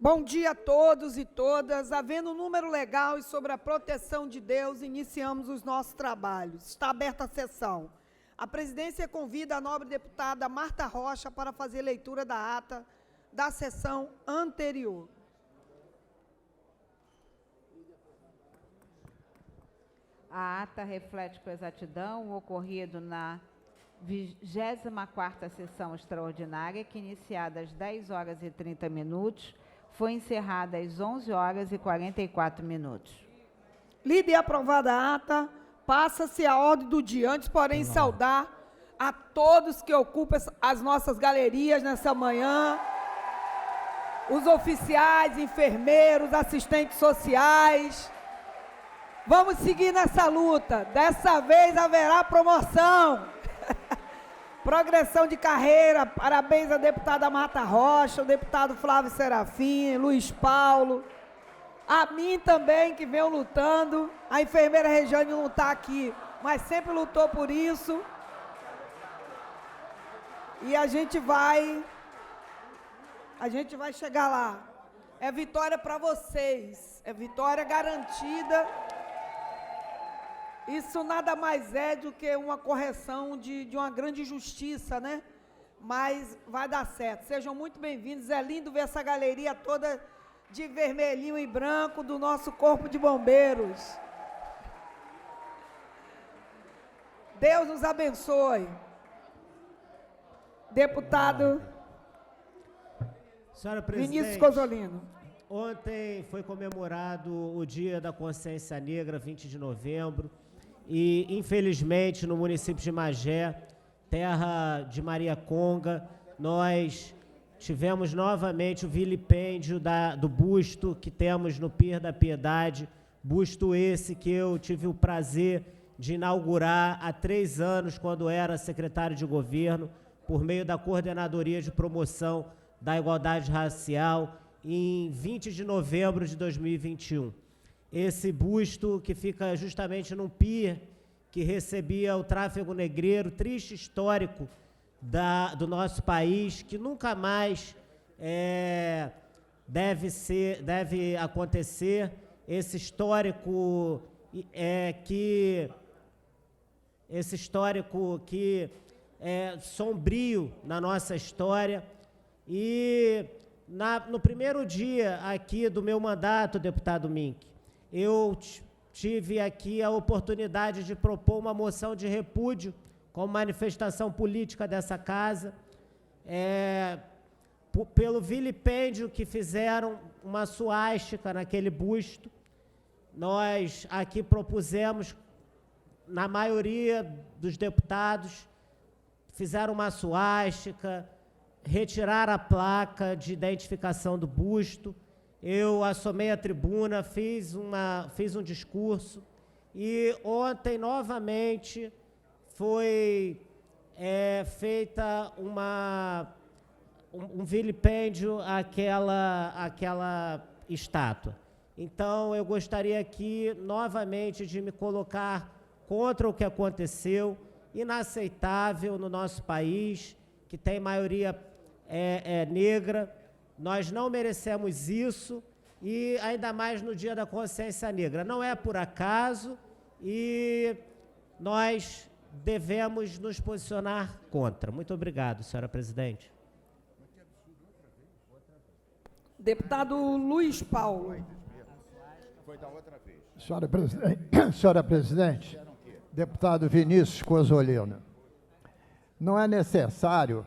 Bom dia a todos e todas. Havendo um número legal e sobre a proteção de Deus, iniciamos os nossos trabalhos. Está aberta a sessão. A presidência convida a nobre deputada Marta Rocha para fazer leitura da ata da sessão anterior. A ata reflete com exatidão o ocorrido na 24ª sessão extraordinária, que, iniciada às 10h30, foi encerrada às 11h44. Lida e aprovada a ata, passa-se a ordem do dia. Antes, porém, saudar a todos que ocupam as nossas galerias nessa manhã, os oficiais, enfermeiros, assistentes sociais. Vamos seguir nessa luta. Dessa vez haverá promoção. Progressão de carreira. Parabéns à deputada Marta Rocha, ao deputado Flávio Serafim, Luiz Paulo. A mim também, que venho lutando. A enfermeira Regiane não está aqui, mas sempre lutou por isso. E a gente vai chegar lá. É vitória para vocês. É vitória garantida. Isso nada mais é do que uma correção de uma grande justiça, né? Mas vai dar certo. Sejam muito bem-vindos. É lindo ver essa galeria toda de vermelhinho e branco do nosso Corpo de Bombeiros. Deus nos abençoe. Deputado Senhora Presidente, Vinícius Cozolino. Ontem foi comemorado o Dia da Consciência Negra, 20 de novembro, e, infelizmente, no município de Magé, terra de Maria Conga, nós tivemos novamente o vilipêndio do busto que temos no Pier da Piedade, busto esse que eu tive o prazer de inaugurar há 3 anos, quando era secretário de governo, por meio da Coordenadoria de Promoção da Igualdade Racial, em 20 de novembro de 2021. Esse busto que fica justamente num pier que recebia o tráfego negreiro, triste histórico do nosso país, que nunca mais deve acontecer. Esse histórico que é sombrio na nossa história. E no primeiro dia aqui do meu mandato, deputado Mink, eu tive aqui a oportunidade de propor uma moção de repúdio como manifestação política dessa casa, pelo vilipêndio que fizeram uma suástica naquele busto. Nós aqui propusemos, na maioria dos deputados, fizeram uma suástica, retiraram a placa de identificação do busto. Eu assomei a tribuna, fiz um discurso, e ontem, novamente, foi feita um vilipêndio àquela estátua. Então, eu gostaria aqui, novamente, de me colocar contra o que aconteceu, inaceitável no nosso país, que tem maioria negra. Nós não merecemos isso, e ainda mais no Dia da Consciência Negra. Não é por acaso, e nós devemos nos posicionar contra. Muito obrigado, senhora presidente. Deputado Luiz Paulo. Foi da outra vez. Senhora presidente, deputado Vinícius Cozolino, não é necessário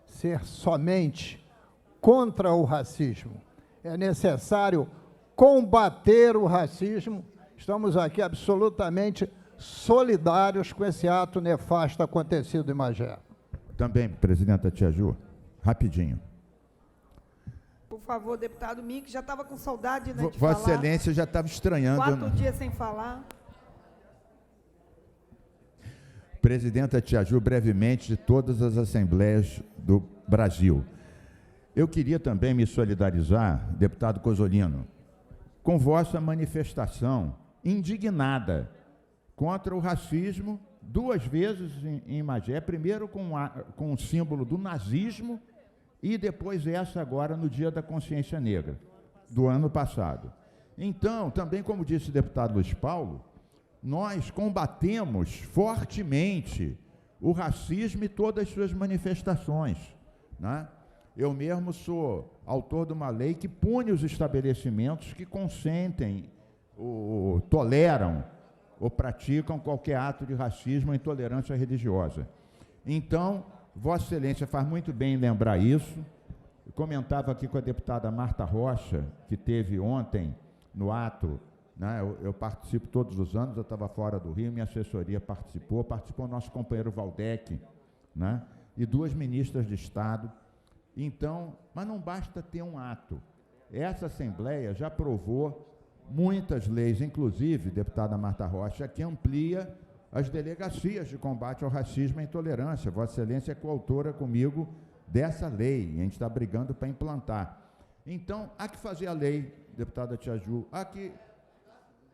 ser somente contra o racismo, é necessário combater o racismo. Estamos aqui absolutamente solidários com esse ato nefasto acontecido em Magé. Também, presidenta Tia Ju, rapidinho. Por favor, deputado Mink, já estava com saudade, né, de Vossa falar. Excelência já estava estranhando. 4 dias sem falar. Presidenta Tia Ju, brevemente, de todas as assembleias do Brasil. Eu queria também me solidarizar, deputado Cozolino, com vossa manifestação indignada contra o racismo, 2 vezes em Magé, primeiro com o símbolo do nazismo, e depois essa agora no Dia da Consciência Negra. do ano passado. Então, também como disse o deputado Luiz Paulo, nós combatemos fortemente o racismo e todas as suas manifestações, né? Eu mesmo sou autor de uma lei que pune os estabelecimentos que consentem, ou toleram, ou praticam qualquer ato de racismo ou intolerância religiosa. Então, Vossa Excelência faz muito bem em lembrar isso. Eu comentava aqui com a deputada Marta Rocha, que teve ontem no ato, né, eu participo todos os anos, eu estava fora do Rio, minha assessoria participou o nosso companheiro Valdec, né, e 2 ministras de Estado. Então, mas não basta ter um ato. Essa Assembleia já aprovou muitas leis, inclusive, deputada Marta Rocha, que amplia as delegacias de combate ao racismo e à intolerância. Vossa Excelência é coautora comigo dessa lei, e a gente está brigando para implantar. Então, há que fazer a lei, deputada Tia Ju, há que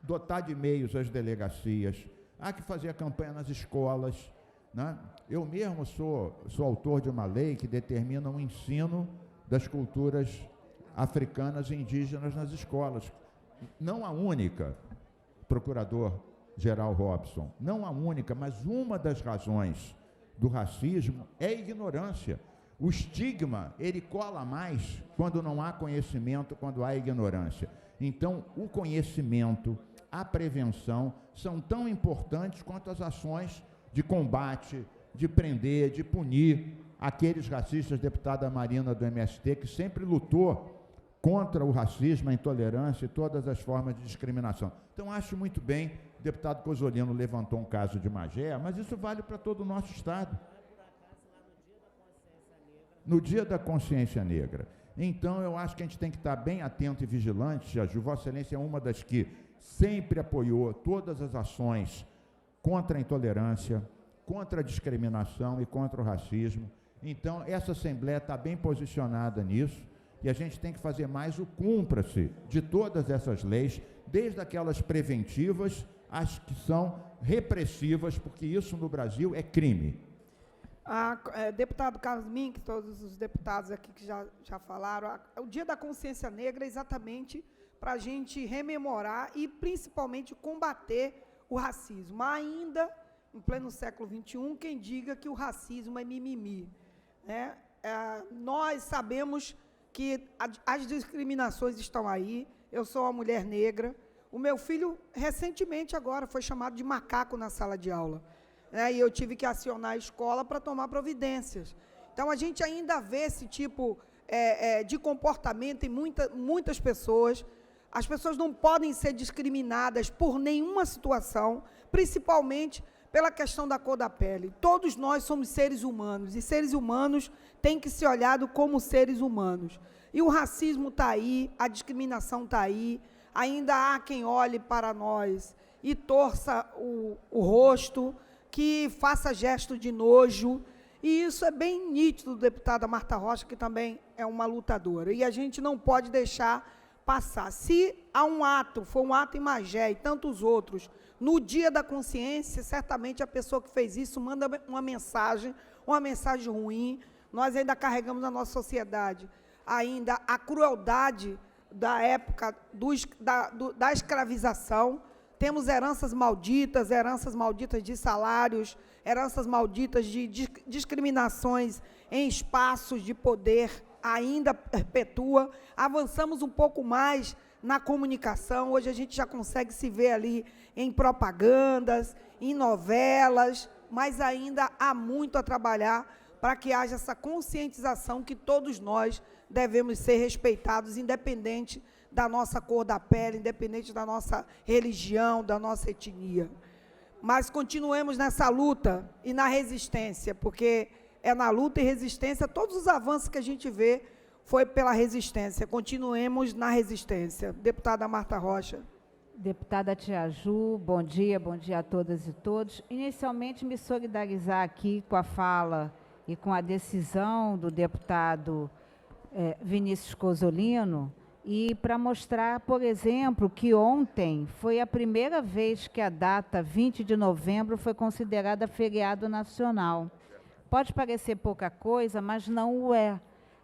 dotar de meios as delegacias, há que fazer a campanha nas escolas, né? Eu mesmo sou autor de uma lei que determina o ensino das culturas africanas e indígenas nas escolas. Não a única, procurador-geral Robson, não a única, mas uma das razões do racismo é a ignorância. O estigma, ele cola mais quando não há conhecimento, quando há ignorância. Então, o conhecimento, a prevenção, são tão importantes quanto as ações de combate, de prender, de punir aqueles racistas, deputada Marina do MST, que sempre lutou contra o racismo, a intolerância e todas as formas de discriminação. Então, acho muito bem, o deputado Cozzolino levantou um caso de Magé, mas isso vale para todo o nosso Estado. No Dia da Consciência Negra. Então, eu acho que a gente tem que estar bem atento e vigilante, Tia Ju. Vossa Excelência é uma das que sempre apoiou todas as ações contra a intolerância, contra a discriminação e contra o racismo. Então, essa Assembleia está bem posicionada nisso, e a gente tem que fazer mais o cumpra-se de todas essas leis, desde aquelas preventivas às que são repressivas, porque isso no Brasil é crime. Deputado Carlos Mink, todos os deputados aqui que já falaram, o Dia da Consciência Negra é exatamente para a gente rememorar e, principalmente, combater o racismo. Ainda, em pleno século XXI, quem diga que o racismo é mimimi, né? Nós sabemos que as discriminações estão aí. Eu sou uma mulher negra. O meu filho, recentemente agora, foi chamado de macaco na sala de aula, né? E eu tive que acionar a escola para tomar providências. Então, a gente ainda vê esse tipo de comportamento em muitas pessoas. As pessoas não podem ser discriminadas por nenhuma situação, principalmente pela questão da cor da pele. Todos nós somos seres humanos, e seres humanos têm que ser olhados como seres humanos. E o racismo está aí, a discriminação está aí, ainda há quem olhe para nós e torça o rosto, que faça gesto de nojo, e isso é bem nítido, deputada Marta Rocha, que também é uma lutadora, e a gente não pode deixar passar. Se há um ato, for um ato em Magé e tantos outros, no Dia da Consciência, certamente a pessoa que fez isso manda uma mensagem ruim. Nós ainda carregamos na nossa sociedade ainda a crueldade da época da escravização. Temos heranças malditas de salários, heranças malditas de discriminações em espaços de poder, ainda perpetua. Avançamos um pouco mais na comunicação. Hoje a gente já consegue se ver ali em propagandas, em novelas, mas ainda há muito a trabalhar para que haja essa conscientização que todos nós devemos ser respeitados, independente da nossa cor da pele, independente da nossa religião, da nossa etnia. Mas continuemos nessa luta e na resistência, porque é na luta e resistência, todos os avanços que a gente vê foi pela resistência. Continuemos na resistência. Deputada Marta Rocha. Deputada Tia Ju, bom dia a todas e todos. Inicialmente, me solidarizar aqui com a fala e com a decisão do deputado Vinícius Cozzolino, e para mostrar, por exemplo, que ontem foi a primeira vez que a data 20 de novembro foi considerada feriado nacional. Pode parecer pouca coisa, mas não o é.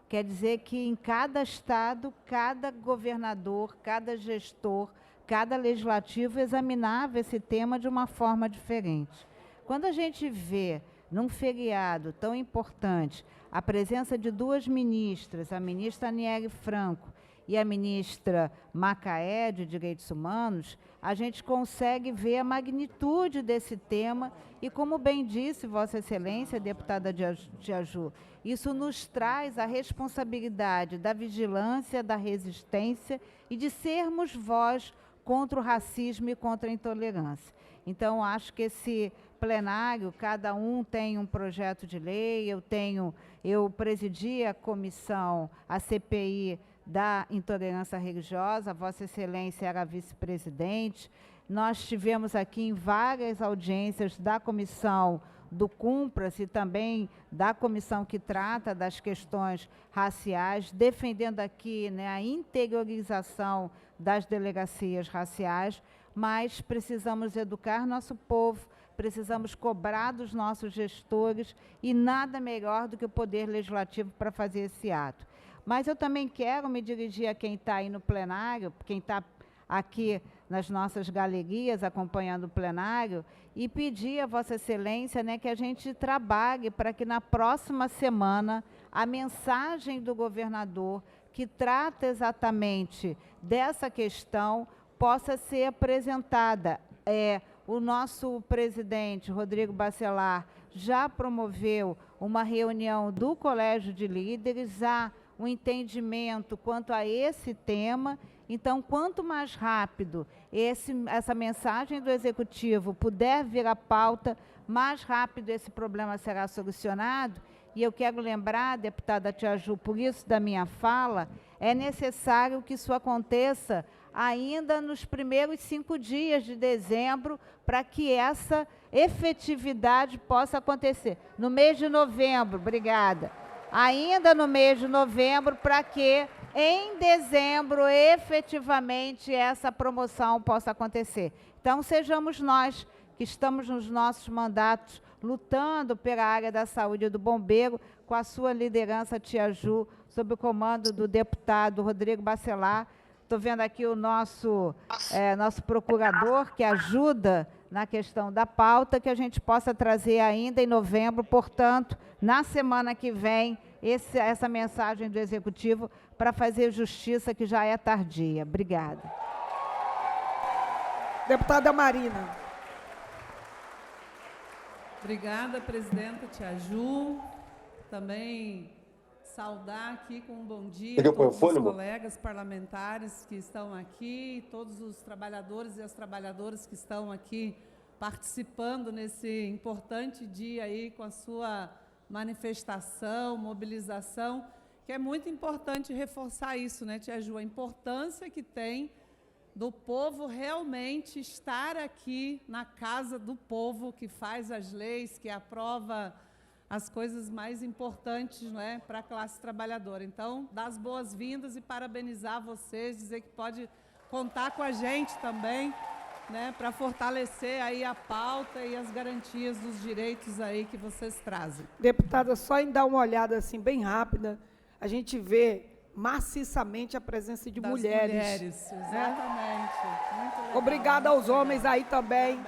quer dizer que em cada estado, cada governador, cada gestor, cada legislativo examinava esse tema de uma forma diferente. Quando a gente vê, num feriado tão importante, a presença de duas ministras, a ministra Aniele Franco e a ministra Macaé, de Direitos Humanos, a gente consegue ver a magnitude desse tema e, como bem disse Vossa Excelência, deputada Tiaju, isso nos traz a responsabilidade da vigilância, da resistência e de sermos voz contra o racismo e contra a intolerância. Então, acho que esse plenário, cada um tem um projeto de lei, eu presidi a comissão, a CPI da intolerância religiosa, Vossa Excelência era vice-presidente. Nós tivemos aqui em várias audiências da comissão do CUMPRAS e também da comissão que trata das questões raciais, defendendo aqui, né, a interiorização das delegacias raciais, mas precisamos educar nosso povo, precisamos cobrar dos nossos gestores e nada melhor do que o Poder Legislativo para fazer esse ato. Mas eu também quero me dirigir a quem está aí no plenário, quem está aqui nas nossas galerias acompanhando o plenário, e pedir a Vossa Excelência, né, que a gente trabalhe para que na próxima semana a mensagem do governador, que trata exatamente dessa questão, possa ser apresentada. O nosso presidente, Rodrigo Bacelar, já promoveu uma reunião do Colégio de Líderes, há um entendimento quanto a esse tema. Então, quanto mais rápido essa mensagem do Executivo puder vir à pauta, mais rápido esse problema será solucionado. E eu quero lembrar, deputada Tiaju, por isso da minha fala, é necessário que isso aconteça ainda nos primeiros 5 dias de dezembro, para que essa efetividade possa acontecer. No mês de novembro, obrigada. Ainda no mês de novembro, para que em dezembro, efetivamente, essa promoção possa acontecer. Então, sejamos nós, que estamos nos nossos mandatos, lutando pela área da saúde e do bombeiro, com a sua liderança, Tiaju, sob o comando do deputado Rodrigo Bacelar. Estou vendo aqui o nosso procurador, que ajuda na questão da pauta, que a gente possa trazer ainda em novembro, portanto, na semana que vem, essa mensagem do Executivo para fazer justiça, que já é tardia. Obrigada. Deputada Marina. Obrigada, presidenta Tiaju. Também saudar aqui com um bom dia todos os colegas parlamentares que estão aqui, todos os trabalhadores e as trabalhadoras que estão aqui participando nesse importante dia aí com a sua manifestação, mobilização, que é muito importante reforçar isso, né, Tiaju, a importância que tem do povo realmente estar aqui na casa do povo, que faz as leis, que aprova as coisas mais importantes, né, para a classe trabalhadora. Então, dar as boas-vindas e parabenizar vocês, dizer que pode contar com a gente também, né, para fortalecer aí a pauta e as garantias dos direitos aí que vocês trazem. Deputada, só em dar uma olhada assim bem rápida, a gente vê maciçamente a presença de mulheres. Exatamente. Muito legal. Obrigada aos homens aí também,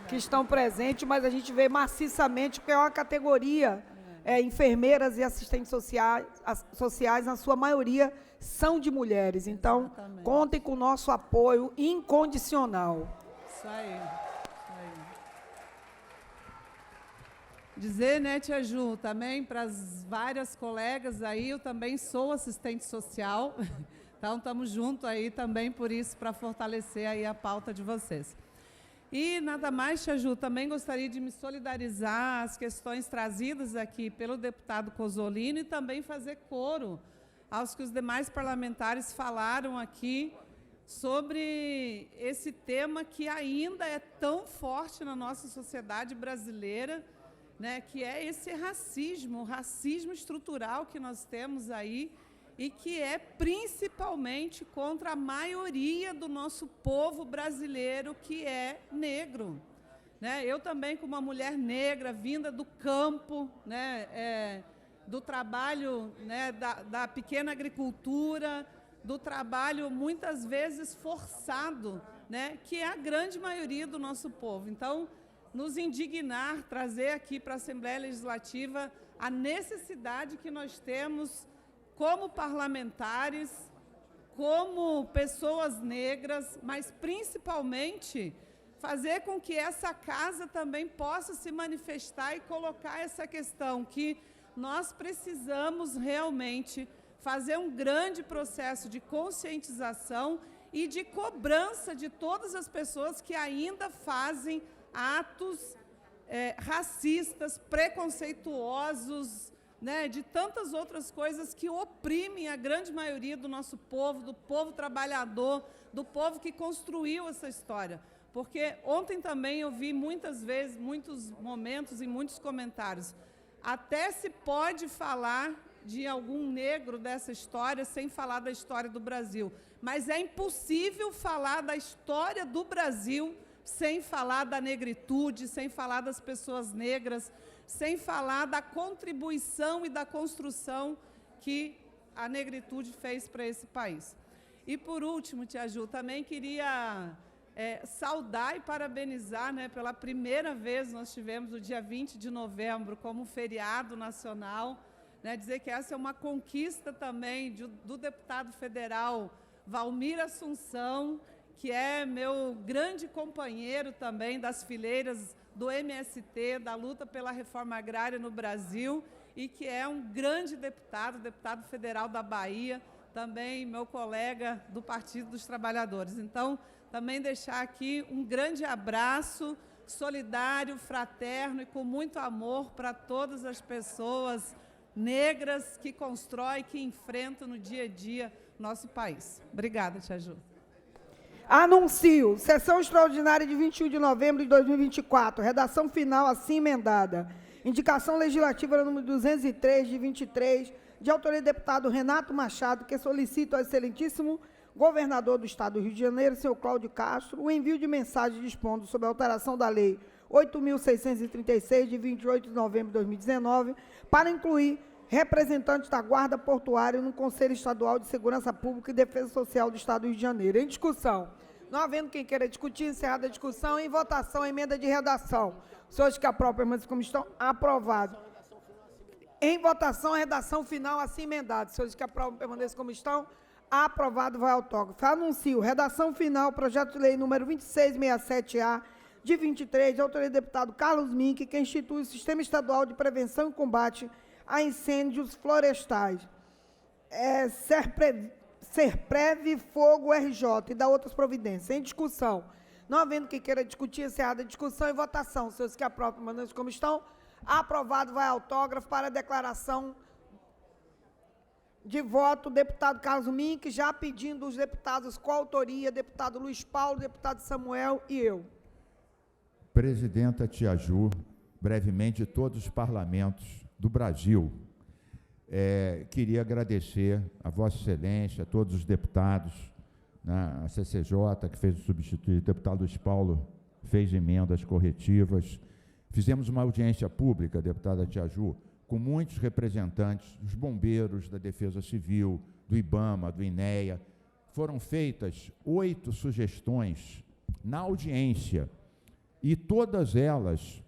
que estão presentes, mas a gente vê maciçamente, porque é uma categoria, enfermeiras e assistentes sociais, na sua maioria, são de mulheres. Então, contem com o nosso apoio incondicional. Isso aí. Dizer, né, Tiaju, também para as várias colegas aí, eu também sou assistente social, então estamos juntos aí também por isso, para fortalecer aí a pauta de vocês. E nada mais, Tiaju, também gostaria de me solidarizar às questões trazidas aqui pelo deputado Cozzolino e também fazer coro aos que os demais parlamentares falaram aqui sobre esse tema que ainda é tão forte na nossa sociedade brasileira, né, que é esse racismo, o racismo estrutural que nós temos aí e que é principalmente contra a maioria do nosso povo brasileiro, que é negro. Né? Eu também, como uma mulher negra, vinda do campo, né, do trabalho, né, da pequena agricultura, do trabalho muitas vezes forçado, né, que é a grande maioria do nosso povo. Então, nos indignar, trazer aqui para a Assembleia Legislativa a necessidade que nós temos como parlamentares, como pessoas negras, mas principalmente fazer com que essa casa também possa se manifestar e colocar essa questão que nós precisamos realmente fazer um grande processo de conscientização e de cobrança de todas as pessoas que ainda fazem atos racistas, preconceituosos, né, de tantas outras coisas que oprimem a grande maioria do nosso povo, do povo trabalhador, do povo que construiu essa história. Porque ontem também eu vi muitas vezes, muitos momentos e muitos comentários, até se pode falar de algum negro dessa história sem falar da história do Brasil. Mas é impossível falar da história do Brasil sem falar da negritude, sem falar das pessoas negras, sem falar da contribuição e da construção que a negritude fez para esse país. E, por último, Tia Ju, também queria saudar e parabenizar, né, pela primeira vez nós tivemos o dia 20 de novembro como feriado nacional, né, dizer que essa é uma conquista também do deputado federal Valmir Assunção, que é meu grande companheiro também das fileiras do MST, da luta pela reforma agrária no Brasil, e que é um grande deputado federal da Bahia, também meu colega do Partido dos Trabalhadores. Então, também deixar aqui um grande abraço solidário, fraterno e com muito amor para todas as pessoas negras que constroem, que enfrentam no dia a dia nosso país. Obrigada, Tia Ju. Anuncio, sessão extraordinária de 21 de novembro de 2024, redação final assim emendada. Indicação legislativa número 203 de 23, de autoria do deputado Renato Machado, que solicita ao excelentíssimo governador do Estado do Rio de Janeiro, senhor Cláudio Castro, o envio de mensagem dispondo sobre a alteração da Lei 8.636, de 28 de novembro de 2019, para incluir representantes da Guarda Portuária no Conselho Estadual de Segurança Pública e Defesa Social do Estado do Rio de Janeiro. Em discussão. Não havendo quem queira discutir, encerrada a discussão, em votação, a emenda de redação. Os senhores que aprovam permaneçam como estão, aprovado. Em votação, a redação final assim emendada. Os senhores que aprovam permaneçam como estão, aprovado, vai autógrafo. Anuncio, redação final, projeto de lei número 2667-A, de 23, de autoria do deputado Carlos Mink, que institui o Sistema Estadual de Prevenção e Combate a Incêndios Florestais. Serprev Fogo RJ e da outras providências. Em discussão. Não havendo quem queira discutir, encerrada a discussão e votação. Os senhores que aprovam, permanecem como estão, aprovado, vai autógrafo para a declaração de voto, deputado Carlos Mink, já pedindo os deputados com autoria, deputado Luiz Paulo, deputado Samuel e eu. Presidenta Tia Ju, brevemente, de todos os parlamentos do Brasil, queria agradecer a Vossa Excelência, a todos os deputados, né, a CCJ, que fez o substituir, o deputado Luiz Paulo fez emendas corretivas. Fizemos uma audiência pública, deputada Tia Ju, com muitos representantes dos bombeiros, da Defesa Civil, do IBAMA, do INEA. Foram feitas 8 sugestões na audiência, e todas elas,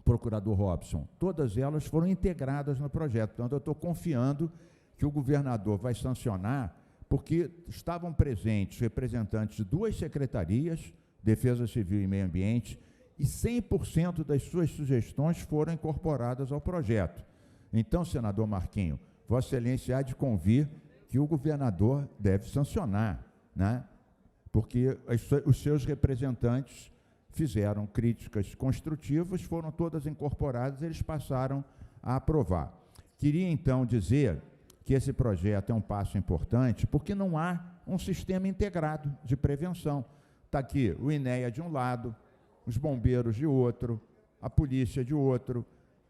procurador Robson, todas elas foram integradas no projeto. Então, eu estou confiando que o governador vai sancionar, porque estavam presentes representantes de 2 secretarias, Defesa Civil e Meio Ambiente, e 100% das suas sugestões foram incorporadas ao projeto. Então, senador Marquinho, Vossa Excelência há de convir que o governador deve sancionar, né? Porque os seus representantes fizeram críticas construtivas, foram todas incorporadas, eles passaram a aprovar. Queria, então, dizer que esse projeto é um passo importante, porque não há um sistema integrado de prevenção. Está aqui o INEA de um lado, os bombeiros de outro, a polícia de outro,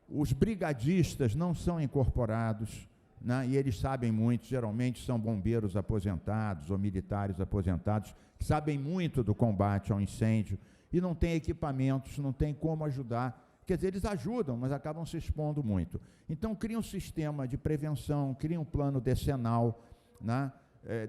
os brigadistas não são incorporados, né, e eles sabem muito, geralmente são bombeiros aposentados ou militares aposentados, que sabem muito do combate ao incêndio, e não tem equipamentos, não tem como ajudar quer dizer, eles ajudam, mas acabam se expondo muito. Então, cria um sistema de prevenção, cria um plano decenal, né?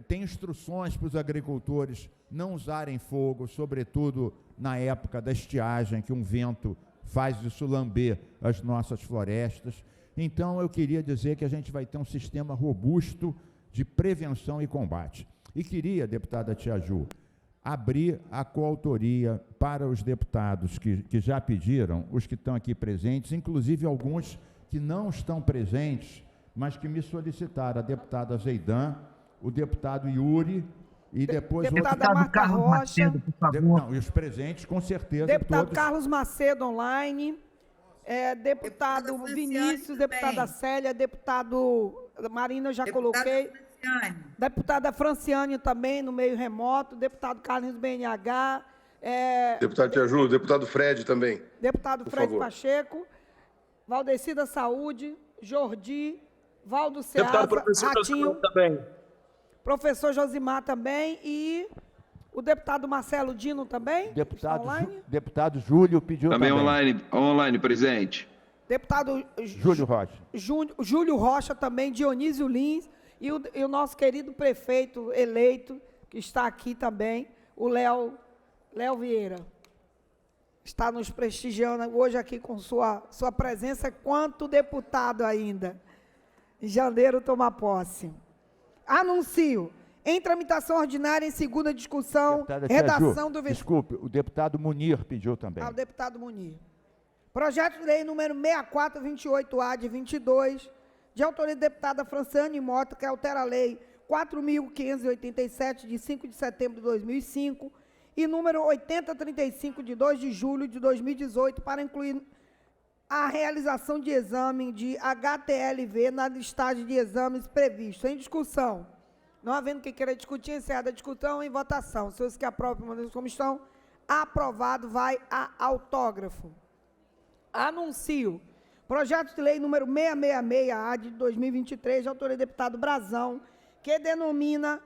Tem instruções para os agricultores não usarem fogo, sobretudo na época da estiagem, que um vento faz isso lamber as nossas florestas. Então, eu queria dizer que a gente vai ter um sistema robusto de prevenção e combate. E queria, deputada Tia Ju, abrir a coautoria para os deputados que já pediram, os que estão aqui presentes, inclusive alguns que não estão presentes, mas que me solicitaram, a deputada Zeidan, o deputado Yuri e depois Deputada Marta Rocha. Macedo, por favor. Não, e os presentes, com certeza, Deputado todos. Carlos Macedo, online. Deputado Vinícius, deputada Célia, deputado Marina, eu já coloquei. Deputada Franciane também, no meio remoto. Deputado Carlos BNH. Deputado Tia Ju, deputado Fred também. Deputado Fred Pacheco. Valdeci da Saúde. Jordi. Valdo Ceasa. Ratinho. Também. Professor Josimar também. E o deputado Marcelo Dino também. Deputado Júlio pediu também. Online, presente. Deputado Júlio Rocha. Júlio Rocha também, Dionísio Lins e o nosso querido prefeito eleito, que está aqui também, o Léo Vieira. Está nos prestigiando hoje aqui com sua presença, quanto deputado ainda. Em janeiro toma posse. Anuncio. Em tramitação ordinária, em segunda discussão, Deputada redação do... Desculpe, o deputado Munir pediu também. O deputado Munir. Projeto de lei número 6428-A de 22, de autoria da deputada Franciane Mota, que altera a lei 4.587, de 5 de setembro de 2005, e número 8035, de 2 de julho de 2018, para incluir a realização de exame de HTLV na listagem de exames previsto. Em discussão. Não havendo quem queira discutir, encerrada a discussão, em votação. Senhores que aprovam como estão, aprovado, vai a autógrafo. Anuncio. Projeto de lei número 666-A de 2023, de autoria do deputado Brazão, que denomina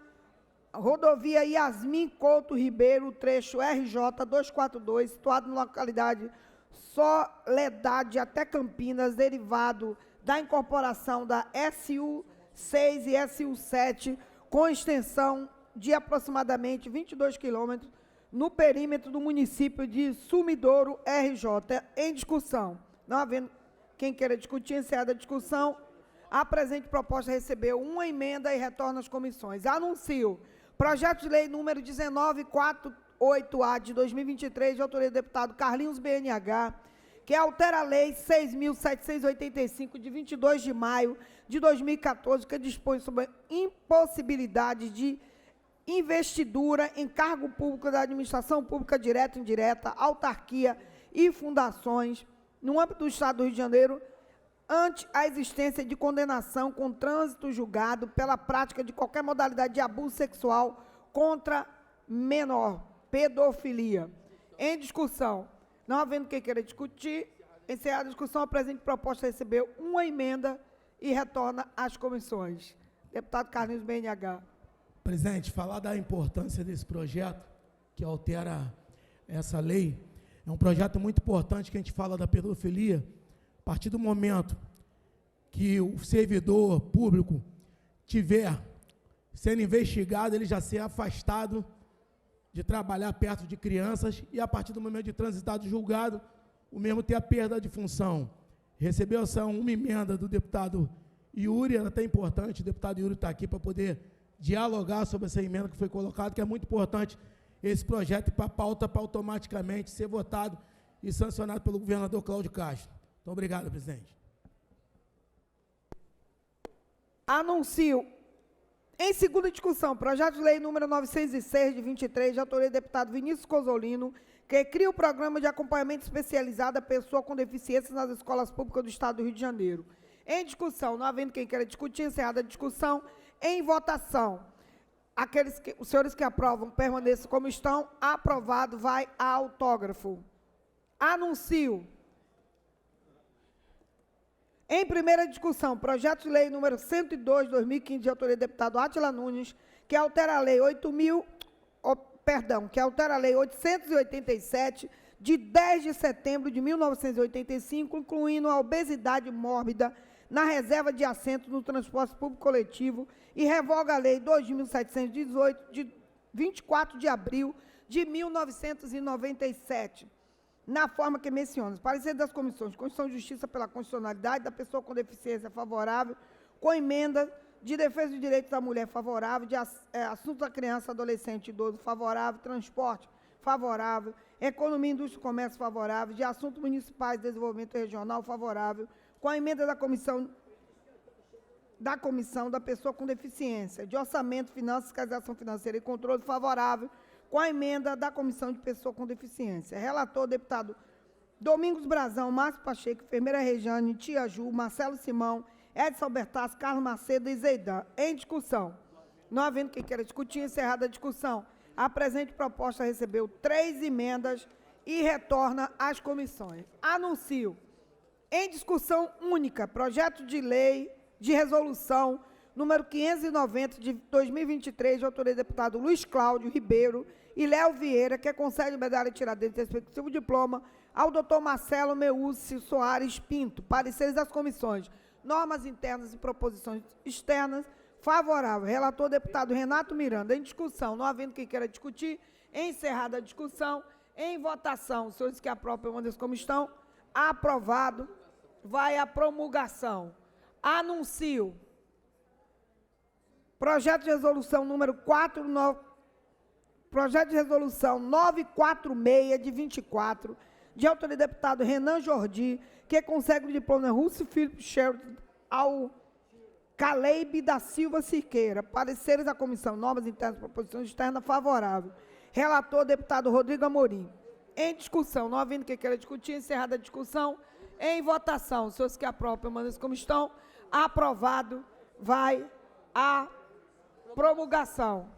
rodovia Yasmin Couto Ribeiro, trecho RJ 242, situado na localidade Soledade até Campinas, derivado da incorporação da SU6 e SU7, com extensão de aproximadamente 22 quilômetros, no perímetro do município de Sumidouro, RJ. Em discussão. Não havendo quem queira discutir, encerrada a discussão, a presente proposta recebeu uma emenda e retorna às comissões. Anuncio. Projeto de lei número 1948-A de 2023, de autoria do deputado Carlinhos BNH, que altera a lei 6.785, de 22 de maio de 2014, que dispõe sobre a impossibilidade de investidura em cargo público da administração pública direta e indireta, autarquia e fundações, no âmbito do Estado do Rio de Janeiro, ante a existência de condenação com trânsito julgado pela prática de qualquer modalidade de abuso sexual contra menor, pedofilia. Em discussão. Não havendo quem queira discutir, encerrada a discussão, a presente proposta recebeu uma emenda e retorna às comissões. Deputado Carlinhos BNH. Presidente, falar da importância desse projeto, que altera essa lei, é um projeto muito importante que a gente fala da pedofilia. A partir do momento que o servidor público tiver sendo investigado, ele já ser afastado de trabalhar perto de crianças e, a partir do momento de transitado julgado, o mesmo ter a perda de função. Recebeu uma emenda do deputado Yuri, ela é até importante, o deputado Yuri está aqui para poder dialogar sobre essa emenda que foi colocada, que é muito importante esse projeto para a pauta, para automaticamente ser votado e sancionado pelo governador Cláudio Castro. Muito obrigado, presidente. Anuncio. Em segunda discussão, projeto de lei número 906, de 23, de autoria do deputado Vinícius Cozzolino, que cria o programa de acompanhamento especializado à pessoa com deficiência nas escolas públicas do Estado do Rio de Janeiro. Em discussão, não havendo quem queira discutir, encerrada a discussão, em votação. Os senhores que aprovam permaneçam como estão, aprovado, vai a autógrafo. Anuncio. Em primeira discussão, projeto de lei número 102, de 2015, de autoria do deputado Átila Nunes, que altera a lei 887, de 10 de setembro de 1985, incluindo a obesidade mórbida na reserva de assentos no transporte público coletivo, e revoga a Lei 2.718, de 24 de abril de 1997, na forma que menciona. Parecer das comissões de Constituição e Justiça pela constitucionalidade da pessoa com deficiência favorável, com emenda de defesa dos direitos da mulher favorável, de assuntos da criança, adolescente e idoso favorável, transporte favorável, economia, indústria e comércio favorável, de assuntos municipais, desenvolvimento regional favorável, com a emenda da comissão da pessoa com deficiência, de orçamento, finanças, fiscalização financeira e controle favorável, com a emenda da comissão de pessoa com deficiência. Relator, deputado Domingos Brazão, Márcio Pacheco, enfermeira Rejane, Tia Ju, Marcelo Simão, Edson Albertas, Carlos Macedo e Zeidan. Em discussão. Não havendo quem queira discutir, encerrada a discussão. A presente proposta recebeu 3 emendas e retorna às comissões. Anuncio, em discussão única, projeto de lei de resolução número 590 de 2023, de autoria do deputado Luiz Cláudio Ribeiro e Léo Vieira, que concede medalha de Tiradentes e respectivo diploma ao doutor Marcelo Meucci Soares Pinto. Pareceres das comissões Normas Internas e Proposições Externas, favorável. Relator, deputado Renato Miranda. Em discussão, não havendo quem queira discutir, encerrada a discussão, em votação, os senhores que aprovam, permaneçam como estão. Aprovado. Vai à promulgação. Anuncio. Projeto de resolução número 946, de 24, de autoria do deputado Renan Jordi, que concede o diploma Russo Filipe Sheridan ao Caleib da Silva Cirqueira. Pareceres da Comissão Normas Internas e Proposições Externas, favorável. Relator, deputado Rodrigo Amorim. Em discussão, não havendo quem queira discutir, encerrada a discussão, em votação, os senhores que aprovam, permaneçam como estão. Aprovado. Vai à promulgação.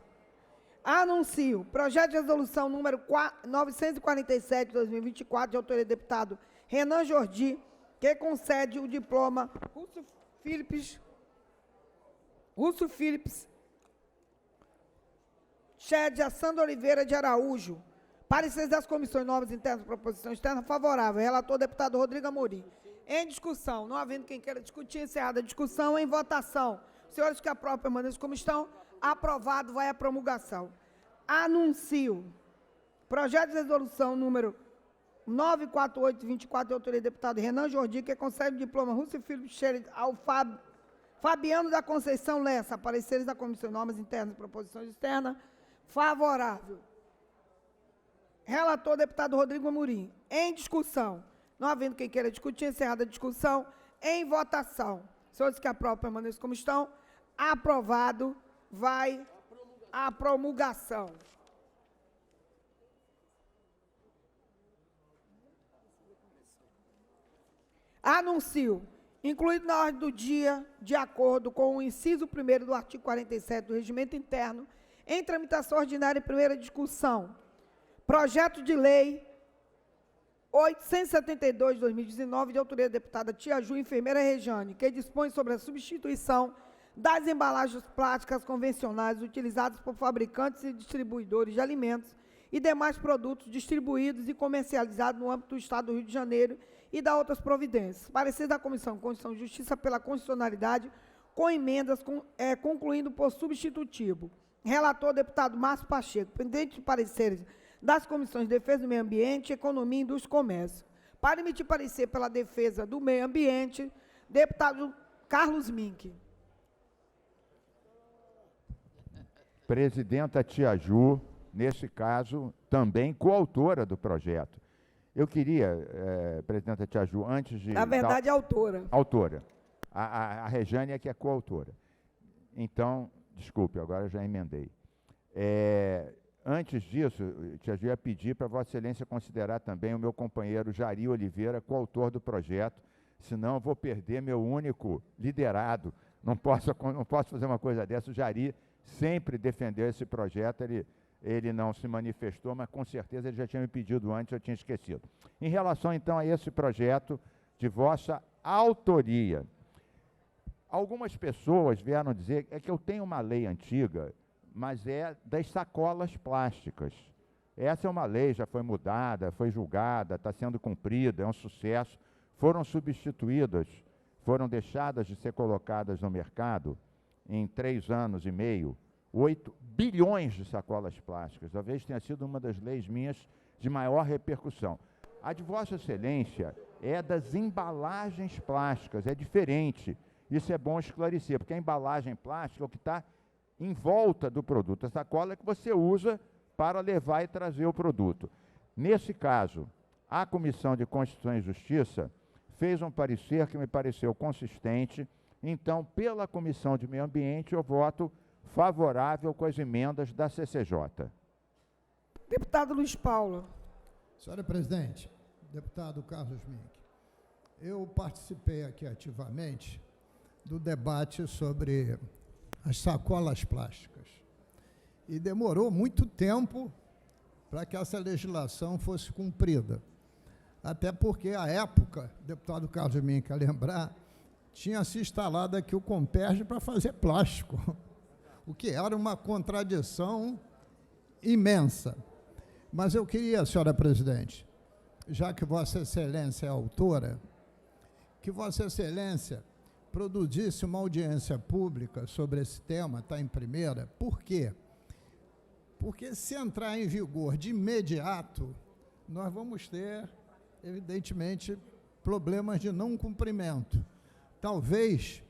Anuncio. Projeto de resolução número 947, de 2024, de autoria do deputado Renan Jordi, que concede o diploma Russo Philips Shed a Sandra Oliveira de Araújo. Pareceres das comissões Normas Internas e Proposição Externa, favorável. Relator, deputado Rodrigo Amorim. Em discussão, não havendo quem queira discutir, encerrada a discussão, em votação. Senhores que aprovam, permaneçam como estão. Aprovado, vai à promulgação. Anuncio. Projeto de resolução número 948-24, de autoria do deputado Renan Jordi, que concede o diploma Russo Filho Sheridan ao Fabiano da Conceição Lessa. Pareceres da Comissão de Normas Internas e Proposições Externas, favorável. Relator, deputado Rodrigo Amorim. Em discussão. Não havendo quem queira discutir, encerrada a discussão, em votação. Senhores que aprovam, permaneçam como estão. Aprovado. Vai à promulgação. Anuncio, incluído na ordem do dia, de acordo com o inciso 1º do artigo 47 do Regimento Interno, em tramitação ordinária em primeira discussão, projeto de lei 872 de 2019, de autoria da deputada Tia Ju, enfermeira Rejane, que dispõe sobre a substituição das embalagens plásticas convencionais utilizadas por fabricantes e distribuidores de alimentos e demais produtos distribuídos e comercializados no âmbito do Estado do Rio de Janeiro e da outras providências. Parecer da Comissão de Constituição e Justiça pela constitucionalidade, com emendas, concluindo por substitutivo. Relator, deputado Márcio Pacheco. Pendente de pareceres das Comissões de Defesa do Meio Ambiente, Economia, Indústria e Comércio. Para emitir parecer pela defesa do meio ambiente, deputado Carlos Mink. Presidenta Tia Ju, nesse caso, também coautora do projeto. Eu queria, presidenta Tia Ju, antes de... Na verdade, autora. Autora. A Rejane é que é coautora. Então, desculpe, agora eu já emendei. Antes disso, Tia Ju, ia pedir para Vossa Excelência considerar também o meu companheiro Jari Oliveira, coautor do projeto, senão eu vou perder meu único liderado. Não posso fazer uma coisa dessa. O Jari sempre defendeu esse projeto, ele não se manifestou, mas com certeza ele já tinha me pedido antes, eu tinha esquecido. Em relação, então, a esse projeto de vossa autoria, algumas pessoas vieram dizer que eu tenho uma lei antiga, mas é das sacolas plásticas. Essa é uma lei, já foi mudada, foi julgada, está sendo cumprida, é um sucesso. Foram substituídas, foram deixadas de ser colocadas no mercado em 3 anos e meio, 8 bilhões de sacolas plásticas. Talvez tenha sido uma das leis minhas de maior repercussão. A de Vossa Excelência é das embalagens plásticas, é diferente. Isso é bom esclarecer, porque a embalagem plástica é o que está em volta do produto. A sacola é que você usa para levar e trazer o produto. Nesse caso, a Comissão de Constituição e Justiça fez um parecer que me pareceu consistente. Então, pela Comissão de Meio Ambiente, eu voto favorável com as emendas da CCJ. Deputado Luiz Paulo. Senhora Presidente, deputado Carlos Mink, eu participei aqui ativamente do debate sobre as sacolas plásticas. E demorou muito tempo para que essa legislação fosse cumprida. Até porque, à época, o deputado Carlos Mink, a lembrar, tinha se instalado aqui o Comperj para fazer plástico, o que era uma contradição imensa. Mas eu queria, senhora Presidente, já que Vossa Excelência é autora, que Vossa Excelência produzisse uma audiência pública sobre esse tema, está em primeira. Por quê? Porque se entrar em vigor de imediato, nós vamos ter, evidentemente, problemas de não cumprimento. Talvez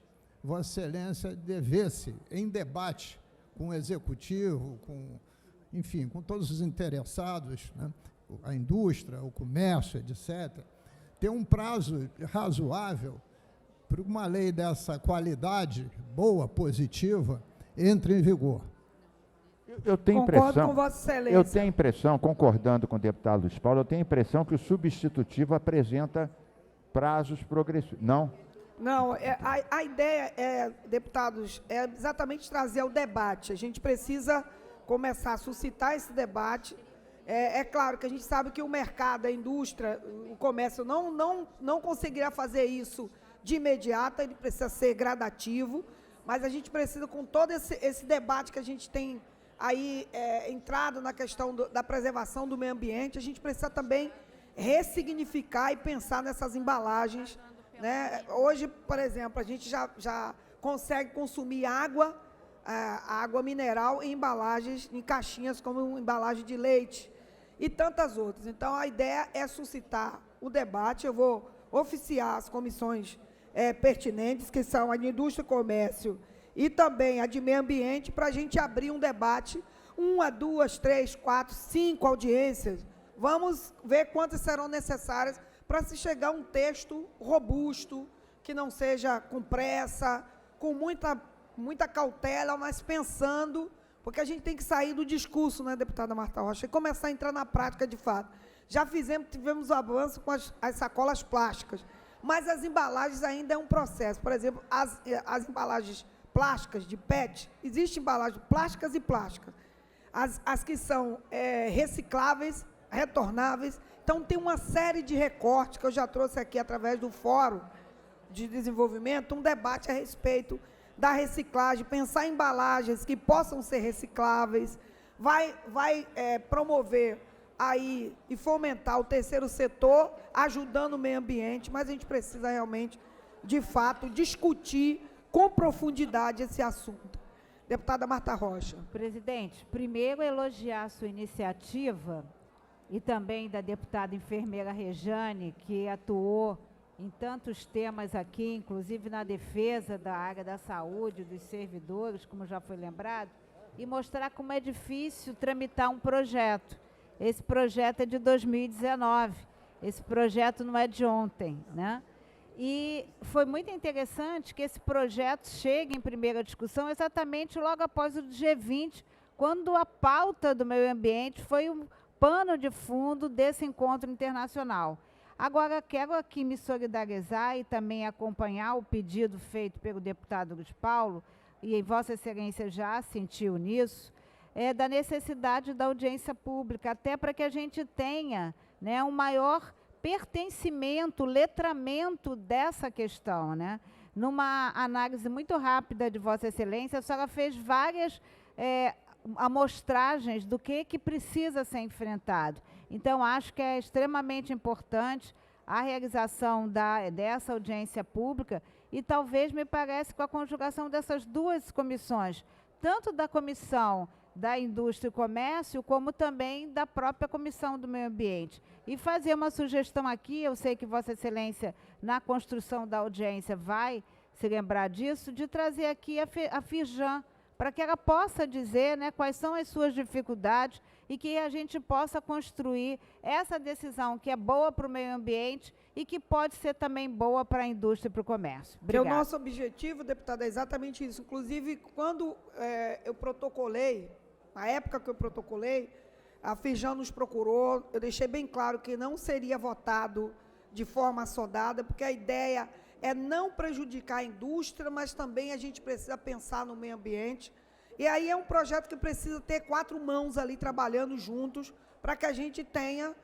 Vossa Excelência devesse, em debate com o Executivo, enfim, com todos os interessados, né, a indústria, o comércio, etc., ter um prazo razoável para uma lei dessa qualidade, boa, positiva, entre em vigor. Eu tenho Concordo com Vossa Excelência. Eu tenho a impressão, concordando com o deputado Luiz Paulo, eu tenho a impressão que o substitutivo apresenta prazos progressivos. Não? Não, a ideia, deputados, é exatamente trazer o debate. A gente precisa começar a suscitar esse debate. É claro que a gente sabe que o mercado, a indústria, o comércio não conseguirá fazer isso de imediato, ele precisa ser gradativo, mas a gente precisa, com todo esse debate que a gente tem aí entrado na questão da preservação do meio ambiente, a gente precisa também ressignificar e pensar nessas embalagens, né? Hoje, por exemplo, a gente já consegue consumir água mineral em embalagens, em caixinhas, como embalagem de leite e tantas outras. Então, a ideia é suscitar o debate. Eu vou oficiar as comissões pertinentes, que são a de Indústria e Comércio e também a de Meio Ambiente, para a gente abrir um debate, 1, 2, 3, 4, 5 audiências. Vamos ver quantas serão necessárias para se chegar a um texto robusto, que não seja com pressa, com muita cautela, mas pensando, porque a gente tem que sair do discurso, né, deputada Marta Rocha, e começar a entrar na prática de fato. Já tivemos avanço com as sacolas plásticas, mas as embalagens ainda é um processo. Por exemplo, as embalagens plásticas de PET, existem embalagens plásticas e plásticas. As que são recicláveis, retornáveis. Então, tem uma série de recortes que eu já trouxe aqui através do Fórum de Desenvolvimento, um debate a respeito da reciclagem, pensar em embalagens que possam ser recicláveis, vai promover aí e fomentar o terceiro setor, ajudando o meio ambiente, mas a gente precisa realmente, de fato, discutir com profundidade esse assunto. Deputada Marta Rocha. Presidente, primeiro elogiar a sua iniciativa e também da deputada enfermeira Rejane, que atuou em tantos temas aqui, inclusive na defesa da área da saúde, dos servidores, como já foi lembrado, e mostrar como é difícil tramitar um projeto. Esse projeto é de 2019, esse projeto não é de ontem, né? E foi muito interessante que esse projeto chegue em primeira discussão exatamente logo após o G20, quando a pauta do meio ambiente foi o pano de fundo desse encontro internacional. Agora, quero aqui me solidarizar e também acompanhar o pedido feito pelo deputado Luiz Paulo, e Vossa Excelência já sentiu nisso, da necessidade da audiência pública, até para que a gente tenha, né, um maior pertencimento, letramento dessa questão, né? Numa análise muito rápida de Vossa Excelência, a senhora fez amostragens do que precisa ser enfrentado. Então, acho que é extremamente importante a realização dessa audiência pública e talvez, me parece, com a conjugação dessas duas comissões, tanto da Comissão da Indústria e Comércio, como também da própria Comissão do Meio Ambiente. E fazer uma sugestão aqui, eu sei que Vossa Excelência, na construção da audiência, vai se lembrar disso, de trazer aqui a Firjan, para que ela possa dizer, né, quais são as suas dificuldades e que a gente possa construir essa decisão que é boa para o meio ambiente e que pode ser também boa para a indústria e para o comércio. Obrigada. O nosso objetivo, deputada, é exatamente isso. Inclusive, quando eu protocolei, na época que eu protocolei, a Firjan nos procurou, eu deixei bem claro que não seria votado de forma assodada, porque a ideia é não prejudicar a indústria, mas também a gente precisa pensar no meio ambiente. E aí é um projeto que precisa ter 4 mãos ali trabalhando juntos, para que a gente tenha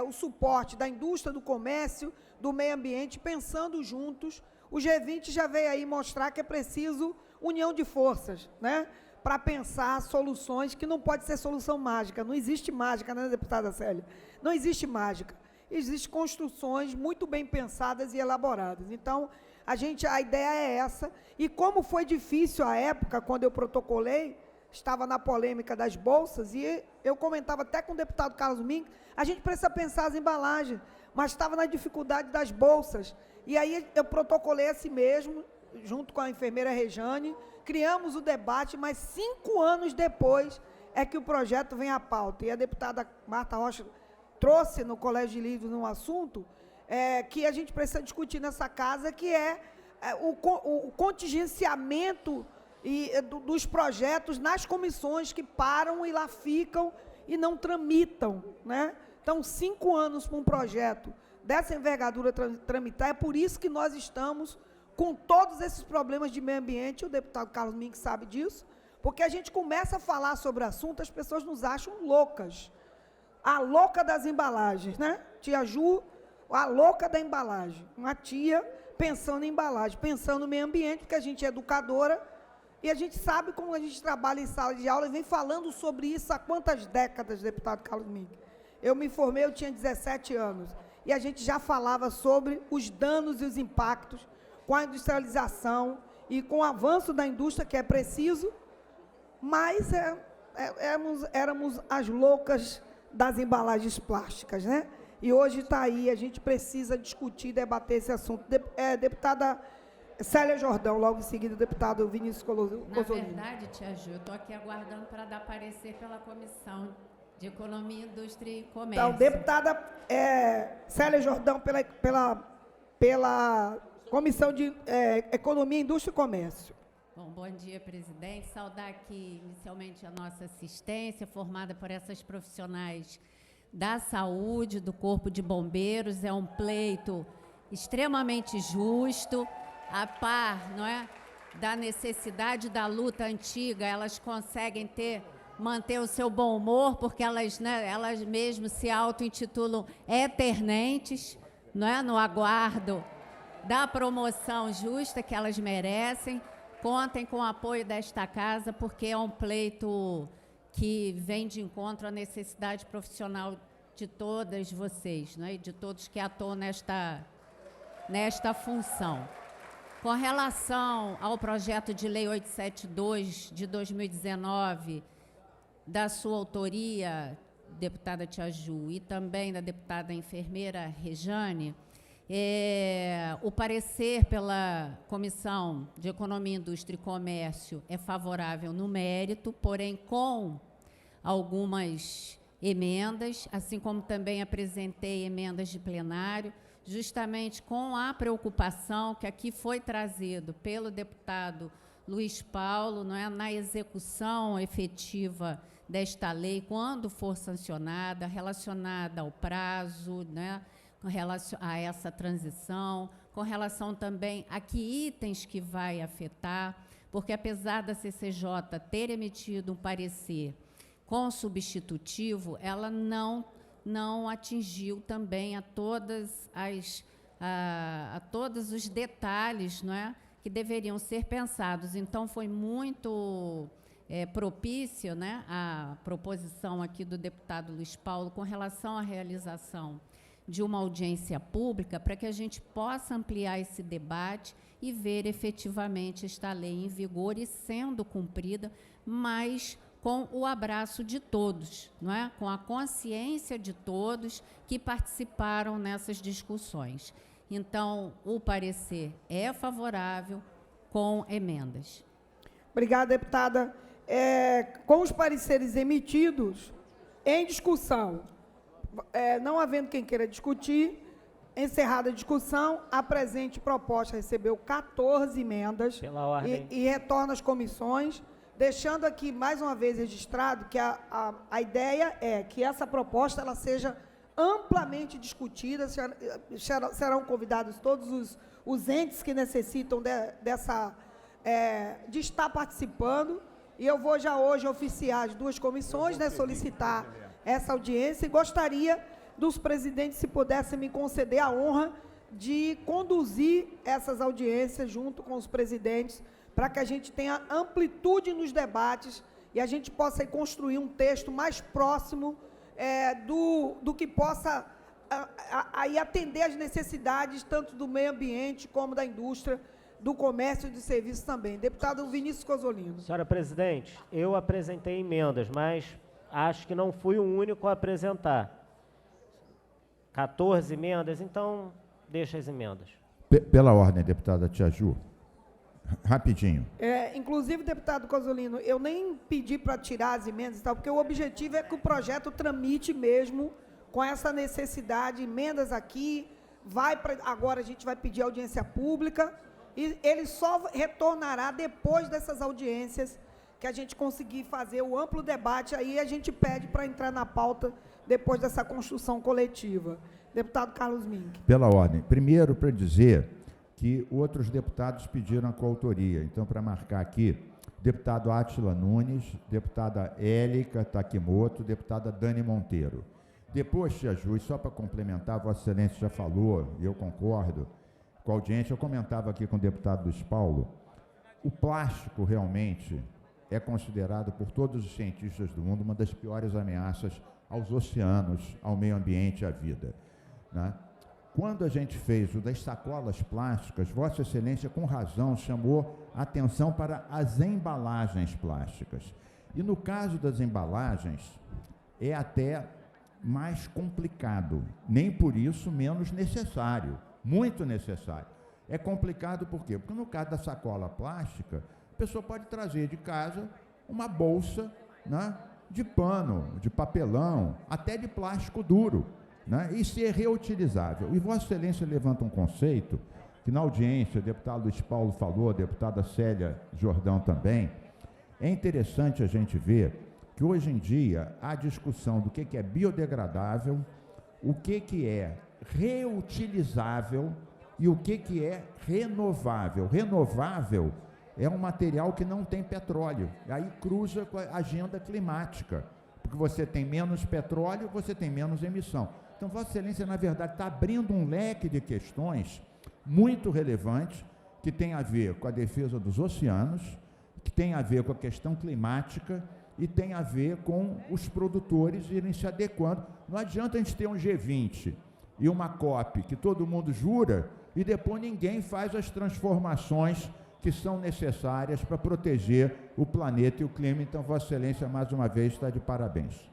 o suporte da indústria, do comércio, do meio ambiente, pensando juntos. O G20 já veio aí mostrar que é preciso união de forças, né, para pensar soluções que não pode ser solução mágica. Não existe mágica, né, deputada Célia? Não existe mágica. Existem construções muito bem pensadas e elaboradas. Então, a ideia é essa. E como foi difícil a época, quando eu protocolei, estava na polêmica das bolsas, e eu comentava até com o deputado Carlos Domingues, a gente precisa pensar as embalagens, mas estava na dificuldade das bolsas. E aí eu protocolei assim mesmo, junto com a enfermeira Rejane, criamos o debate, mas 5 anos depois é que o projeto vem à pauta. E a deputada Marta Rocha trouxe no Colégio de Líderes um assunto que a gente precisa discutir nessa casa, que é o contingenciamento dos projetos nas comissões que param e lá ficam e não tramitam, né? Então, 5 anos para um projeto dessa envergadura tramitar, é por isso que nós estamos com todos esses problemas de meio ambiente, o deputado Carlos Domingues sabe disso, porque a gente começa a falar sobre o assunto, as pessoas nos acham loucas. A louca das embalagens, né? Tia Ju, a louca da embalagem. Uma tia pensando em embalagem, pensando no meio ambiente, porque a gente é educadora e a gente sabe como a gente trabalha em sala de aula e vem falando sobre isso há quantas décadas, deputado Carlos Domingues. Eu me formei, eu tinha 17 anos, e a gente já falava sobre os danos e os impactos com a industrialização e com o avanço da indústria, que é preciso, mas éramos as loucas das embalagens plásticas, né? E hoje está aí, a gente precisa discutir, debater esse assunto. Deputada Célia Jordão, logo em seguida, o deputado Vinícius Cosolino. Na verdade, tia Ju, eu estou aqui aguardando para dar parecer pela Comissão de Economia, Indústria e Comércio. Então, deputada Célia Jordão, pela Comissão de Economia, Indústria e Comércio. Bom dia, presidente. Saudar aqui, inicialmente, a nossa assistência, formada por essas profissionais da saúde, do Corpo de Bombeiros. É um pleito extremamente justo, a par, não é, da necessidade da luta antiga. Elas conseguem manter o seu bom humor, porque elas mesmas se auto-intitulam eternentes, não é, no aguardo da promoção justa que elas merecem. Contem com o apoio desta casa, porque é um pleito que vem de encontro à necessidade profissional de todas vocês, né, e de todos que atuam nesta função. Com relação ao projeto de lei 872 de 2019, da sua autoria, deputada Tia Ju, e também da deputada enfermeira Rejane, o parecer pela Comissão de Economia, Indústria e Comércio é favorável no mérito, porém com algumas emendas, assim como também apresentei emendas de plenário, justamente com a preocupação que aqui foi trazido pelo deputado Luiz Paulo, não é, na execução efetiva desta lei, quando for sancionada, relacionada ao prazo, né, com relação a essa transição, com relação também a que itens que vai afetar, porque apesar da CCJ ter emitido um parecer com substitutivo, ela não atingiu também a todos os detalhes, não é, que deveriam ser pensados. Então, foi muito propício, né, a proposição aqui do deputado Luiz Paulo com relação à realização de uma audiência pública para que a gente possa ampliar esse debate e ver efetivamente esta lei em vigor e sendo cumprida, mas com o abraço de todos, não é? Com a consciência de todos que participaram nessas discussões. Então, o parecer é favorável com emendas. Obrigada, deputada. Com os pareceres emitidos, em discussão, não havendo quem queira discutir, encerrada a discussão, a presente proposta recebeu 14 emendas Pela ordem. e retorna às comissões, deixando aqui mais uma vez registrado que a ideia é que essa proposta ela seja amplamente discutida, serão convidados todos os entes que necessitam de estar participando, e eu vou já hoje oficiar as duas comissões, né, solicitar essa audiência, e gostaria dos presidentes, se pudessem me conceder a honra de conduzir essas audiências junto com os presidentes, para que a gente tenha amplitude nos debates e a gente possa construir um texto mais próximo do que possa aí atender às necessidades tanto do meio ambiente como da indústria, do comércio e de serviços também. Deputado Vinícius Cozzolino. Senhora presidente, eu apresentei emendas, mas acho que não fui o único a apresentar. 14 emendas, então deixa as emendas. Pela ordem, deputada Tia Ju. Rapidinho. Inclusive, deputado Cozzolino, eu nem pedi para tirar as emendas e tal, porque o objetivo é que o projeto tramite mesmo com essa necessidade, emendas aqui, agora a gente vai pedir audiência pública, e ele só retornará depois dessas audiências, que a gente conseguir fazer o amplo debate, aí a gente pede para entrar na pauta depois dessa construção coletiva. Deputado Carlos Mink. Pela ordem. Primeiro, para dizer que outros deputados pediram a coautoria. Então, para marcar aqui, deputado Átila Nunes, deputada Élica Takimoto, deputada Dani Monteiro. Depois, Tia Ju, só para complementar, Vossa Excelência já falou, e eu concordo com a audiência, eu comentava aqui com o deputado Luiz Paulo, o plástico realmente é considerado por todos os cientistas do mundo uma das piores ameaças aos oceanos, ao meio ambiente e à vida, né? Quando a gente fez o das sacolas plásticas, Vossa Excelência, com razão, chamou atenção para as embalagens plásticas. E no caso das embalagens, é até mais complicado, nem por isso menos necessário, muito necessário. É complicado por quê? Porque no caso da sacola plástica, a pessoa pode trazer de casa uma bolsa, né, de pano, de papelão, até de plástico duro, né, e ser reutilizável. E Vossa Excelência levanta um conceito que na audiência o deputado Luiz Paulo falou, a deputada Célia Jordão também. É interessante a gente ver que hoje em dia há discussão do que é biodegradável, o que é reutilizável e o que é renovável. Renovável é um material que não tem petróleo, aí cruza com a agenda climática, porque você tem menos petróleo, você tem menos emissão. Então, Vossa Excelência, na verdade, está abrindo um leque de questões muito relevantes, que tem a ver com a defesa dos oceanos, que tem a ver com a questão climática e tem a ver com os produtores irem se adequando. Não adianta a gente ter um G20 e uma COP que todo mundo jura e depois ninguém faz as transformações que são necessárias para proteger o planeta e o clima. Então, Vossa Excelência, mais uma vez, está de parabéns.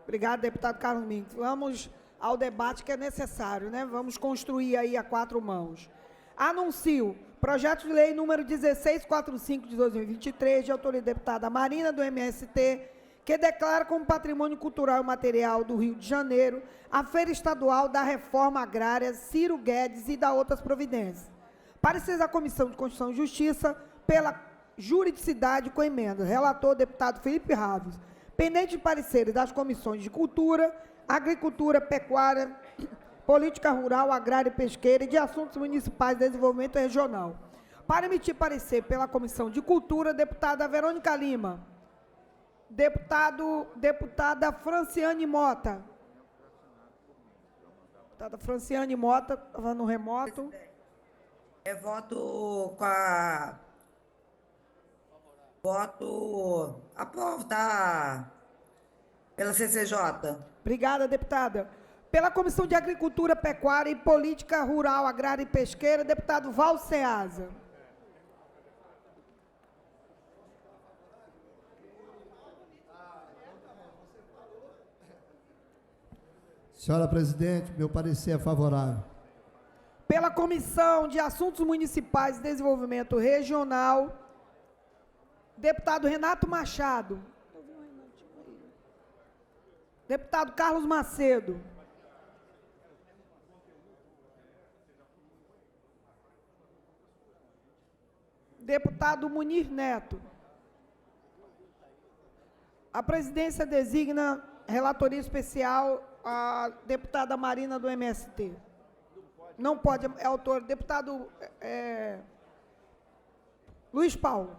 Obrigado, deputado Carlos Mink. Vamos ao debate que é necessário, né? Vamos construir aí a quatro mãos. Anuncio projeto de lei número 1645 de 2023, de autoria da deputada Marina, do MST, que declara como patrimônio cultural e material do Rio de Janeiro a Feira Estadual da Reforma Agrária Ciro Guedes e da outras providências. Parecer da Comissão de Constituição e Justiça pela juridicidade com emenda. Relator, deputado Felipe Raves. Pendente de pareceres das comissões de Cultura, Agricultura, Pecuária, Política Rural, Agrária e Pesqueira e de Assuntos Municipais e Desenvolvimento Regional. Para emitir parecer pela Comissão de Cultura, deputada Verônica Lima. Deputada Franciane Mota. Deputada Franciane Mota, estava no remoto. Voto com a Voto aprovo, tá? Pela CCJ. Obrigada, deputada. Pela Comissão de Agricultura, Pecuária e Política Rural, Agrária e Pesqueira, deputado Val Ceasa. Senhora presidente, meu parecer é favorável. Pela Comissão de Assuntos Municipais e Desenvolvimento Regional, deputado Renato Machado. Deputado Carlos Macedo. Deputado Munir Neto. A presidência designa relatoria especial a deputada Marina do MST. Não pode, é autor. Deputado Luiz Paulo.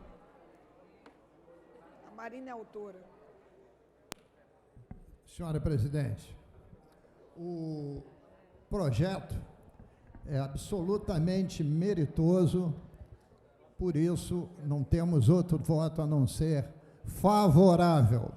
A Marina é autora. Senhora presidente, o projeto é absolutamente meritoso, por isso não temos outro voto a não ser favorável.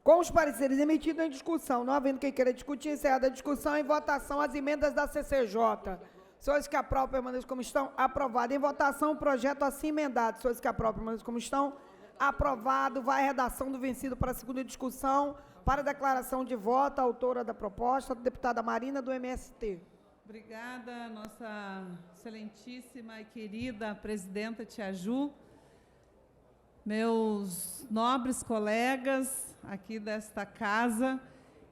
Com os pareceres emitidos em discussão, não havendo quem queira discutir, encerrada a discussão, em votação as emendas da CCJ. Senhores que aprovam, permaneçam como estão, aprovado. Em votação, o projeto assim emendado. Senhores que aprovam, permaneçam como estão, aprovado. Vai a redação do vencido para a segunda discussão. Para a declaração de voto, a autora da proposta, a deputada Marina, do MST. Obrigada, nossa excelentíssima e querida presidenta Tia Ju, meus nobres colegas aqui desta casa.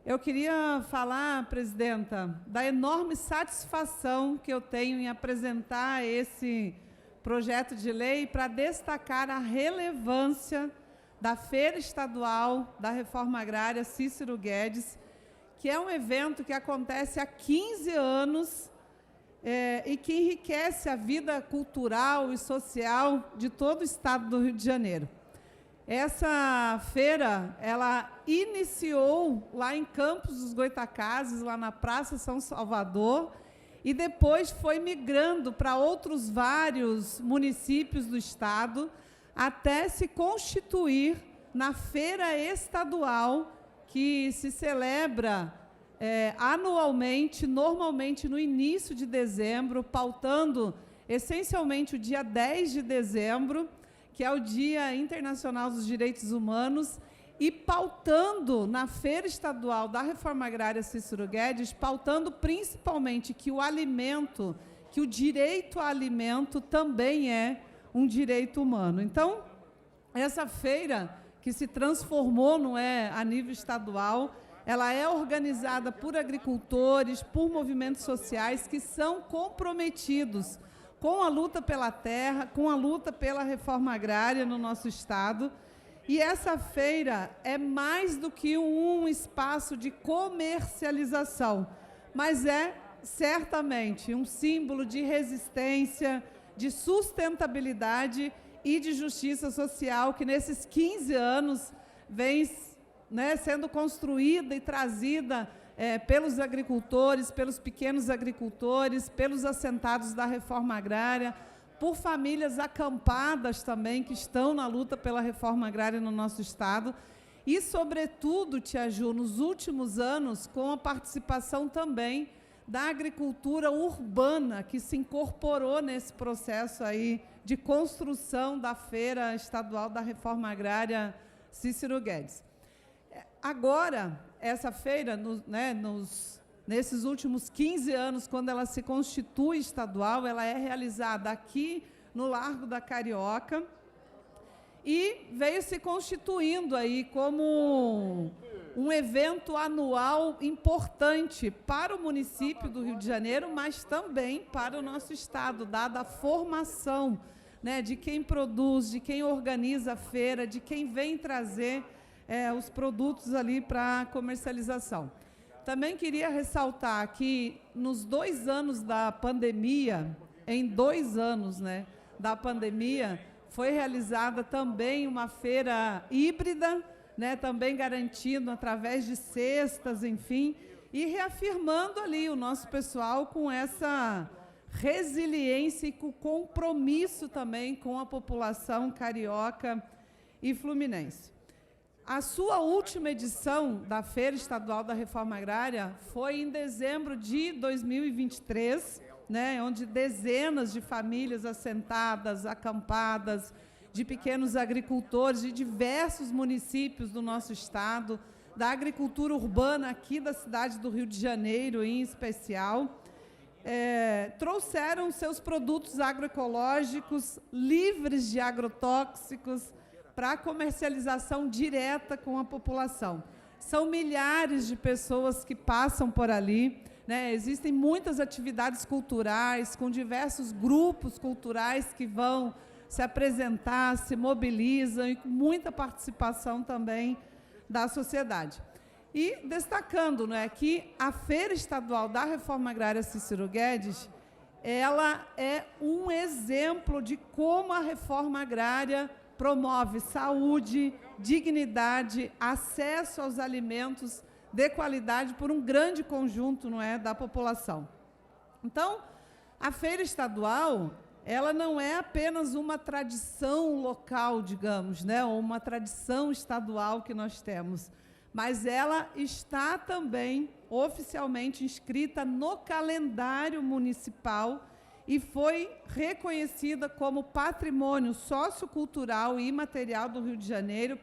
Eu queria falar, presidenta, da enorme satisfação que eu tenho em apresentar esse projeto de lei para destacar a relevância da Feira Estadual da Reforma Agrária Cícero Guedes, que é um evento que acontece há 15 anos e que enriquece a vida cultural e social de todo o estado do Rio de Janeiro. Essa feira, ela iniciou lá em Campos dos Goitacazes, lá na Praça São Salvador, e depois foi migrando para outros vários municípios do estado, até se constituir na Feira Estadual, que se celebra anualmente, normalmente no início de dezembro, pautando essencialmente o dia 10 de dezembro, que é o Dia Internacional dos Direitos Humanos, e pautando na Feira Estadual da Reforma Agrária Cícero Guedes, pautando principalmente que o alimento, que o direito a alimento também é um direito humano. Então, essa feira, que se transformou, não é, a nível estadual, ela é organizada por agricultores, por movimentos sociais que são comprometidos com a luta pela terra, com a luta pela reforma agrária no nosso estado. E essa feira é mais do que um espaço de comercialização, mas é certamente um símbolo de resistência, de sustentabilidade e de justiça social que nesses 15 anos vem sendo construída e trazida pelos agricultores, pelos pequenos agricultores, pelos assentados da reforma agrária, por famílias acampadas também, que estão na luta pela reforma agrária no nosso estado, e, sobretudo, Tia Ju, nos últimos anos, com a participação também da agricultura urbana, que se incorporou nesse processo aí de construção da Feira Estadual da Reforma Agrária Cícero Guedes. Agora, essa feira, nesses últimos 15 anos, quando ela se constitui estadual, ela é realizada aqui no Largo da Carioca e veio se constituindo aí como um evento anual importante para o município do Rio de Janeiro, mas também para o nosso estado, dada a formação, de quem produz, de quem organiza a feira, de quem vem trazer os produtos ali para comercialização. Também queria ressaltar que nos 2 anos da pandemia, em 2 anos da pandemia, foi realizada também uma feira híbrida, também garantindo através de cestas, enfim, e reafirmando ali o nosso pessoal com essa resiliência e com compromisso também com a população carioca e fluminense. A sua última edição da Feira Estadual da Reforma Agrária foi em dezembro de 2023, né, onde dezenas de famílias assentadas, acampadas, de pequenos agricultores de diversos municípios do nosso estado, da agricultura urbana aqui da cidade do Rio de Janeiro, em especial, trouxeram seus produtos agroecológicos livres de agrotóxicos para a comercialização direta com a população. São milhares de pessoas que passam por ali, né? Existem muitas atividades culturais, com diversos grupos culturais que vão se apresentar, se mobilizam, e com muita participação também da sociedade. E destacando, né, que a Feira Estadual da Reforma Agrária Cícero Guedes, ela é um exemplo de como a reforma agrária promove saúde, dignidade, acesso aos alimentos de qualidade por um grande conjunto, não é, da população. Então, a Feira Estadual, ela não é apenas uma tradição local, digamos, né, ou uma tradição estadual que nós temos, mas ela está também oficialmente inscrita no calendário municipal e foi reconhecida como patrimônio sociocultural e imaterial do Rio de Janeiro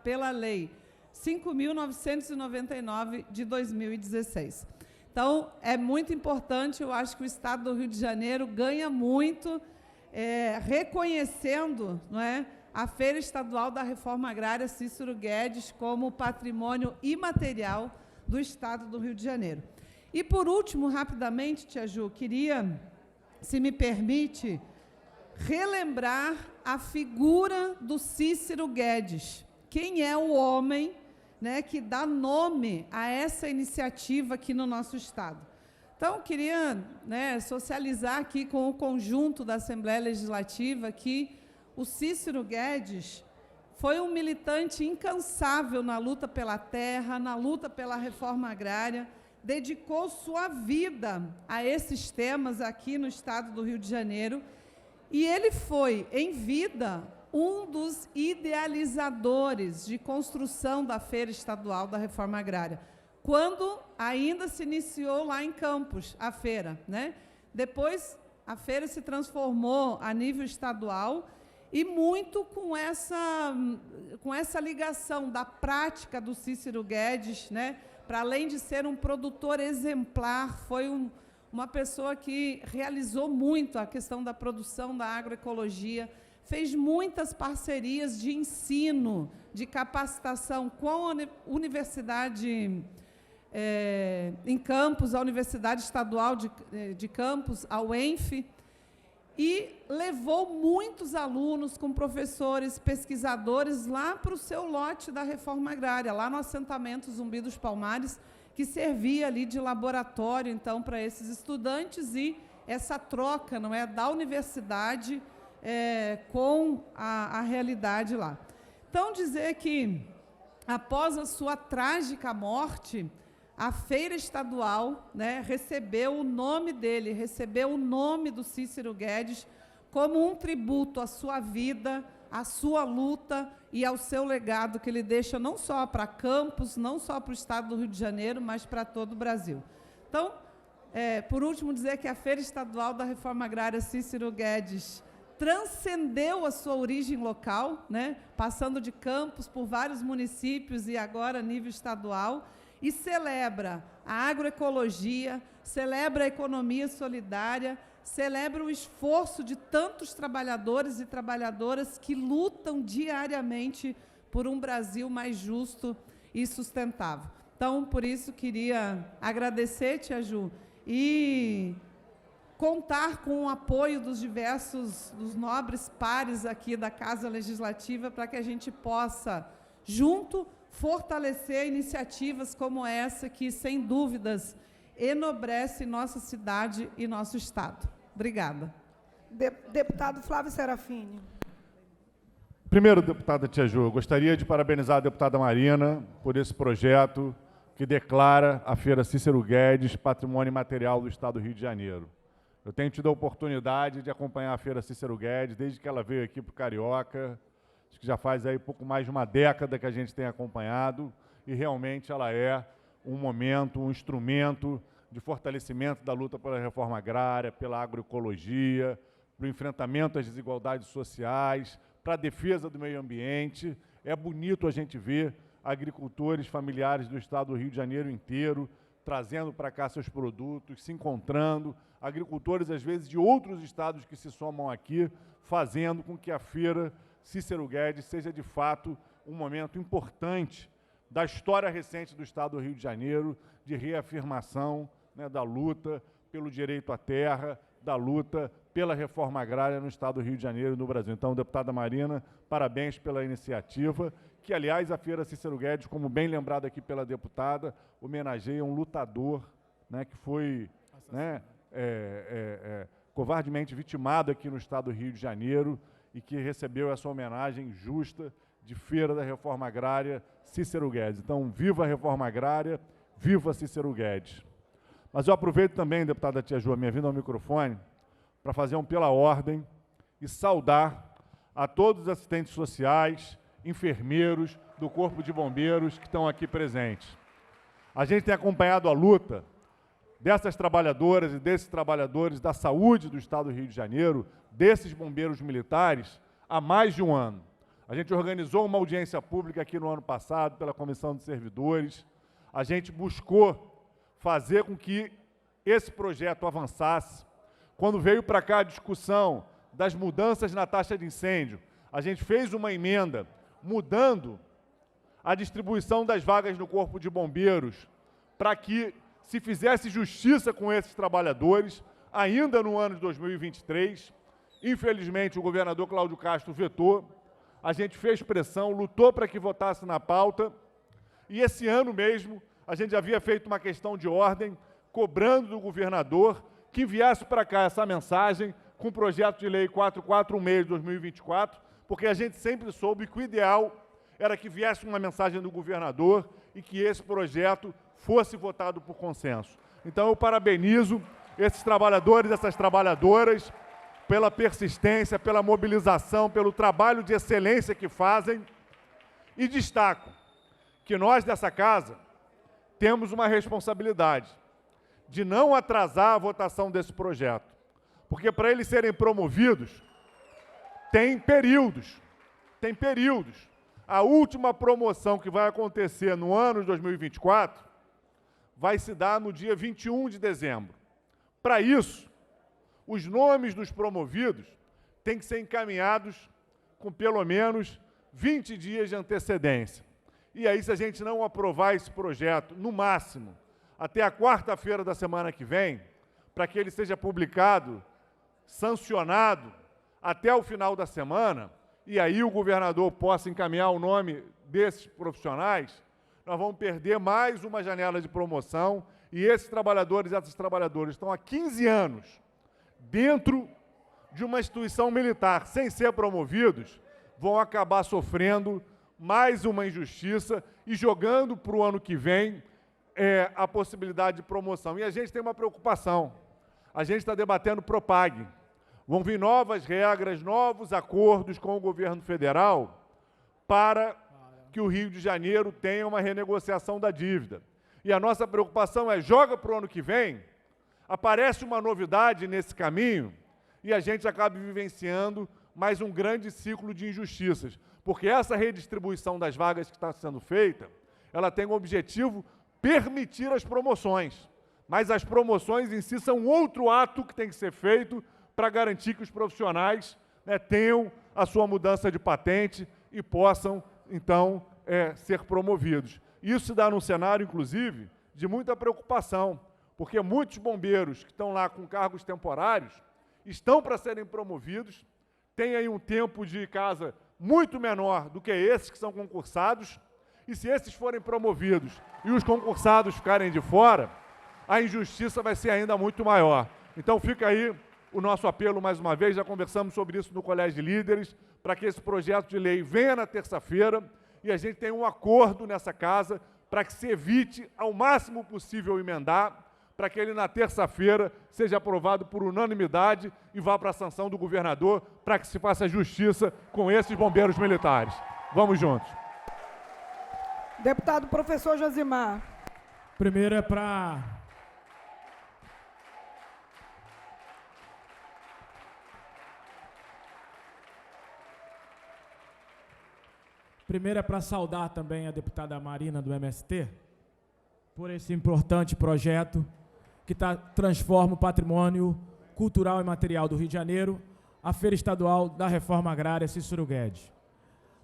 pela Lei 5.999 de 2016. Então, é muito importante, eu acho que o Estado do Rio de Janeiro ganha muito reconhecendo, não é, a Feira Estadual da Reforma Agrária Cícero Guedes como patrimônio imaterial do Estado do Rio de Janeiro. E, por último, rapidamente, Tia Ju, queria, se me permite, relembrar a figura do Cícero Guedes. Quem é o homem, né, que dá nome a essa iniciativa aqui no nosso Estado? Então, queria, né, socializar aqui com o conjunto da Assembleia Legislativa que o Cícero Guedes foi um militante incansável na luta pela terra, na luta pela reforma agrária, dedicou sua vida a esses temas aqui no Estado do Rio de Janeiro, e ele foi, em vida, um dos idealizadores de construção da Feira Estadual da Reforma Agrária, quando ainda se iniciou lá em Campos, a feira, né? Depois, a feira se transformou a nível estadual, e muito com essa ligação da prática do Cícero Guedes, né? Para além de ser um produtor exemplar, foi uma pessoa que realizou muito a questão da produção da agroecologia, fez muitas parcerias de ensino, de capacitação com a Universidade em Campos, a Universidade Estadual de Campos, a UENF, e levou muitos alunos com professores, pesquisadores lá para o seu lote da reforma agrária, lá no assentamento Zumbi dos Palmares, que servia ali de laboratório, então, para esses estudantes, e essa troca, não é, da universidade com a realidade lá. Então, dizer que, após a sua trágica morte, a Feira Estadual, né, recebeu o nome dele, recebeu o nome do Cícero Guedes como um tributo à sua vida, à sua luta e ao seu legado que ele deixa não só para Campos, não só para o Estado do Rio de Janeiro, mas para todo o Brasil. Então, por último, dizer que a Feira Estadual da Reforma Agrária Cícero Guedes transcendeu a sua origem local, né, passando de Campos por vários municípios e agora a nível estadual, e celebra a agroecologia, celebra a economia solidária, celebra o esforço de tantos trabalhadores e trabalhadoras que lutam diariamente por um Brasil mais justo e sustentável. Então, por isso, queria agradecer, Tia Ju, e contar com o apoio dos dos nobres pares aqui da Casa Legislativa para que a gente possa, junto, fortalecer iniciativas como essa que, sem dúvidas, enobrece nossa cidade e nosso Estado. Obrigada. Deputado Flávio Serafini. Primeiro, deputada Tia Ju, eu gostaria de parabenizar a deputada Marina por esse projeto que declara a Feira Cícero Guedes Patrimônio Imaterial do Estado do Rio de Janeiro. Eu tenho tido a oportunidade de acompanhar a Feira Cícero Guedes desde que ela veio aqui para o Carioca. Acho que já faz aí pouco mais de uma década que a gente tem acompanhado e realmente ela é um momento, um instrumento de fortalecimento da luta pela reforma agrária, pela agroecologia, para o enfrentamento às desigualdades sociais, para a defesa do meio ambiente. É bonito a gente ver agricultores familiares do estado do Rio de Janeiro inteiro trazendo para cá seus produtos, se encontrando, agricultores, às vezes, de outros estados que se somam aqui, fazendo com que a Feira Cícero Guedes seja, de fato, um momento importante da história recente do estado do Rio de Janeiro, de reafirmação, né, da luta pelo direito à terra, da luta pela reforma agrária no estado do Rio de Janeiro e no Brasil. Então, deputada Marina, parabéns pela iniciativa, que, aliás, a Feira Cícero Guedes, como bem lembrado aqui pela deputada, homenageia um lutador, né, que foi, né, covardemente vitimado aqui no estado do Rio de Janeiro e que recebeu essa homenagem justa de Feira da Reforma Agrária Cícero Guedes. Então, viva a reforma agrária, viva Cícero Guedes. Mas eu aproveito também, deputada Tia Ju, a minha vinda ao microfone, para fazer um pela ordem e saudar a todos os assistentes sociais, enfermeiros do Corpo de Bombeiros que estão aqui presentes. A gente tem acompanhado a luta dessas trabalhadoras e desses trabalhadores da saúde do estado do Rio de Janeiro, desses bombeiros militares, há mais de um ano. A gente organizou uma audiência pública aqui no ano passado pela Comissão de Servidores. A gente buscou fazer com que esse projeto avançasse. Quando veio para cá a discussão das mudanças na taxa de incêndio, a gente fez uma emenda mudando a distribuição das vagas no Corpo de Bombeiros para que se fizesse justiça com esses trabalhadores, ainda no ano de 2023. Infelizmente, o governador Cláudio Castro vetou. A gente fez pressão, lutou para que votasse na pauta, e esse ano mesmo a gente havia feito uma questão de ordem, cobrando do governador que enviasse para cá essa mensagem com o projeto de lei 446 de 2024, porque a gente sempre soube que o ideal era que viesse uma mensagem do governador e que esse projeto fosse votado por consenso. Então, eu parabenizo esses trabalhadores, essas trabalhadoras, pela persistência, pela mobilização, pelo trabalho de excelência que fazem, e destaco que nós dessa casa temos uma responsabilidade de não atrasar a votação desse projeto, porque para eles serem promovidos, tem períodos. A última promoção que vai acontecer no ano de 2024 vai se dar no dia 21 de dezembro. Para isso, os nomes dos promovidos têm que ser encaminhados com pelo menos 20 dias de antecedência. E aí, se a gente não aprovar esse projeto, no máximo, até a quarta-feira da semana que vem, para que ele seja publicado, sancionado, até o final da semana, e aí o governador possa encaminhar o nome desses profissionais, nós vamos perder mais uma janela de promoção, e esses trabalhadores e essas trabalhadoras estão há 15 anos dentro de uma instituição militar, sem ser promovidos, vão acabar sofrendo mais uma injustiça e jogando para o ano que vem a possibilidade de promoção. E a gente tem uma preocupação. A gente está debatendo Propag. Vão vir novas regras, novos acordos com o governo federal para que o Rio de Janeiro tenha uma renegociação da dívida. E a nossa preocupação é, joga para o ano que vem, aparece uma novidade nesse caminho e a gente acaba vivenciando mais um grande ciclo de injustiças. Porque essa redistribuição das vagas que está sendo feita, ela tem o objetivo permitir as promoções. Mas as promoções em si são outro ato que tem que ser feito para garantir que os profissionais, né, tenham a sua mudança de patente e possam, então, ser promovidos. Isso se dá num cenário, inclusive, de muita preocupação, porque muitos bombeiros que estão lá com cargos temporários estão para serem promovidos, têm aí um tempo de casa muito menor do que esses que são concursados, e se esses forem promovidos e os concursados ficarem de fora, a injustiça vai ser ainda muito maior. Então fica aí o nosso apelo mais uma vez, já conversamos sobre isso no Colégio de Líderes, para que esse projeto de lei venha na terça-feira e a gente tenha um acordo nessa casa para que se evite ao máximo possível emendar, para que ele, na terça-feira, seja aprovado por unanimidade e vá para a sanção do governador, para que se faça justiça com esses bombeiros militares. Vamos juntos. Deputado professor Josimar. Primeiro é para... Primeiro é para saudar também a deputada Marina do MST por esse importante projeto que transforma o patrimônio cultural e material do Rio de Janeiro, a Feira Estadual da Reforma Agrária Cícero Guedes.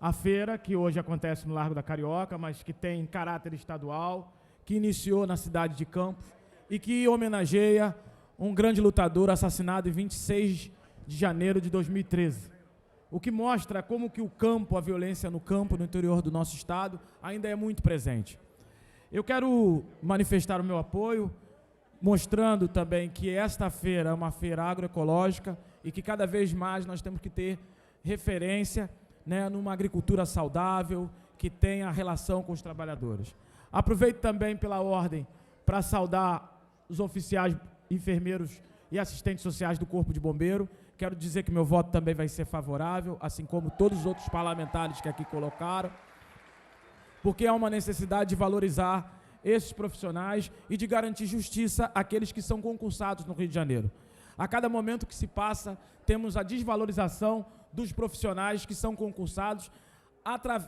A feira, que hoje acontece no Largo da Carioca, mas que tem caráter estadual, que iniciou na cidade de Campos e que homenageia um grande lutador assassinado em 26 de janeiro de 2013. O que mostra como que o campo, a violência no campo, no interior do nosso estado, ainda é muito presente. Eu quero manifestar o meu apoio, mostrando também que esta feira é uma feira agroecológica e que cada vez mais nós temos que ter referência, né, numa agricultura saudável, que tenha relação com os trabalhadores. Aproveito também pela ordem para saudar os oficiais, enfermeiros e assistentes sociais do Corpo de Bombeiro. Quero dizer que meu voto também vai ser favorável, assim como todos os outros parlamentares que aqui colocaram, porque há uma necessidade de valorizar esses profissionais e de garantir justiça àqueles que são concursados no Rio de Janeiro. A cada momento que se passa, temos a desvalorização dos profissionais que são concursados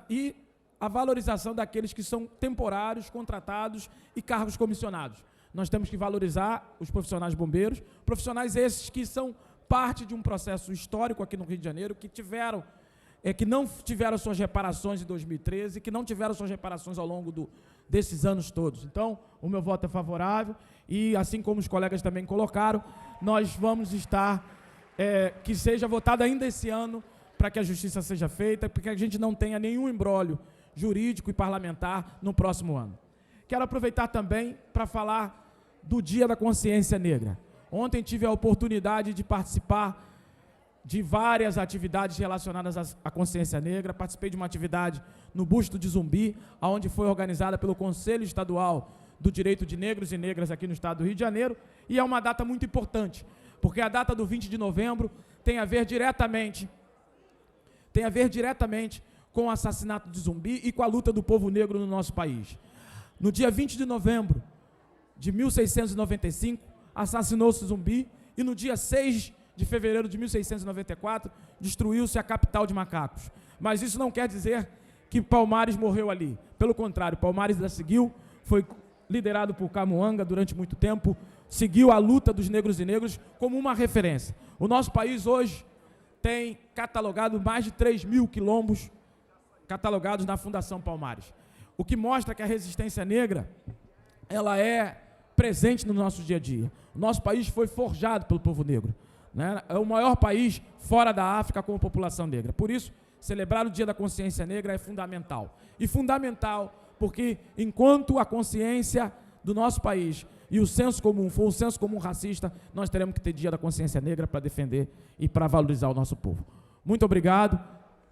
e a valorização daqueles que são temporários, contratados e cargos comissionados. Nós temos que valorizar os profissionais bombeiros, profissionais esses que são parte de um processo histórico aqui no Rio de Janeiro, que não tiveram suas reparações em 2013, que não tiveram suas reparações ao longo desses anos todos. Então, o meu voto é favorável e, assim como os colegas também colocaram, nós vamos estar, que seja votado ainda esse ano, para que a justiça seja feita, para que a gente não tenha nenhum imbróglio jurídico e parlamentar no próximo ano. Quero aproveitar também para falar do Dia da Consciência Negra. Ontem tive a oportunidade de participar de várias atividades relacionadas à consciência negra. Participei de uma atividade no Busto de Zumbi, onde foi organizada pelo Conselho Estadual do Direito de Negros e Negras aqui no estado do Rio de Janeiro, e é uma data muito importante, porque a data do 20 de novembro tem a ver diretamente com o assassinato de Zumbi e com a luta do povo negro no nosso país. No dia 20 de novembro de 1695, assassinou-se Zumbi, e no dia 6 de fevereiro de 1694, destruiu-se a capital de Macacos. Mas isso não quer dizer que Palmares morreu ali. Pelo contrário, Palmares ainda seguiu, foi liderado por Camuanga durante muito tempo, seguiu a luta dos negros e negros como uma referência. O nosso país hoje tem catalogado mais de 3.000 quilombos catalogados na Fundação Palmares. O que mostra que a resistência negra, ela é presente no nosso dia a dia. O nosso país foi forjado pelo povo negro, né? É o maior país fora da África com a população negra. Por isso, celebrar o Dia da Consciência Negra é fundamental. E fundamental porque, enquanto a consciência do nosso país e o senso comum for um senso comum racista, nós teremos que ter Dia da Consciência Negra para defender e para valorizar o nosso povo. Muito obrigado.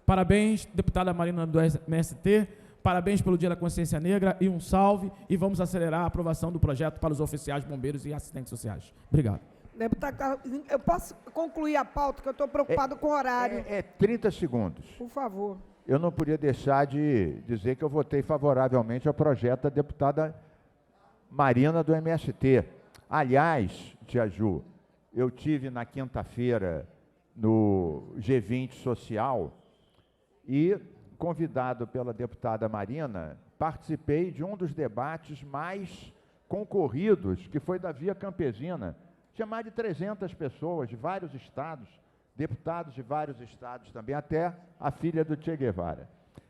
Parabéns, deputada Marina do MST. Parabéns pelo Dia da Consciência Negra e um salve, e vamos acelerar a aprovação do projeto para os oficiais, bombeiros e assistentes sociais. Obrigado. Deputado, eu posso concluir a pauta, que eu estou preocupado com o horário. 30 segundos. Por favor. Eu não podia deixar de dizer que eu votei favoravelmente ao projeto da deputada Marina do MST. Aliás, Tia Ju, eu tive na quinta-feira no G20 Social e, convidado pela deputada Marina, participei de um dos debates mais concorridos, que foi da Via Campesina. Tinha mais de 300 pessoas de vários estados, deputados de vários estados também, até a filha do Che Guevara.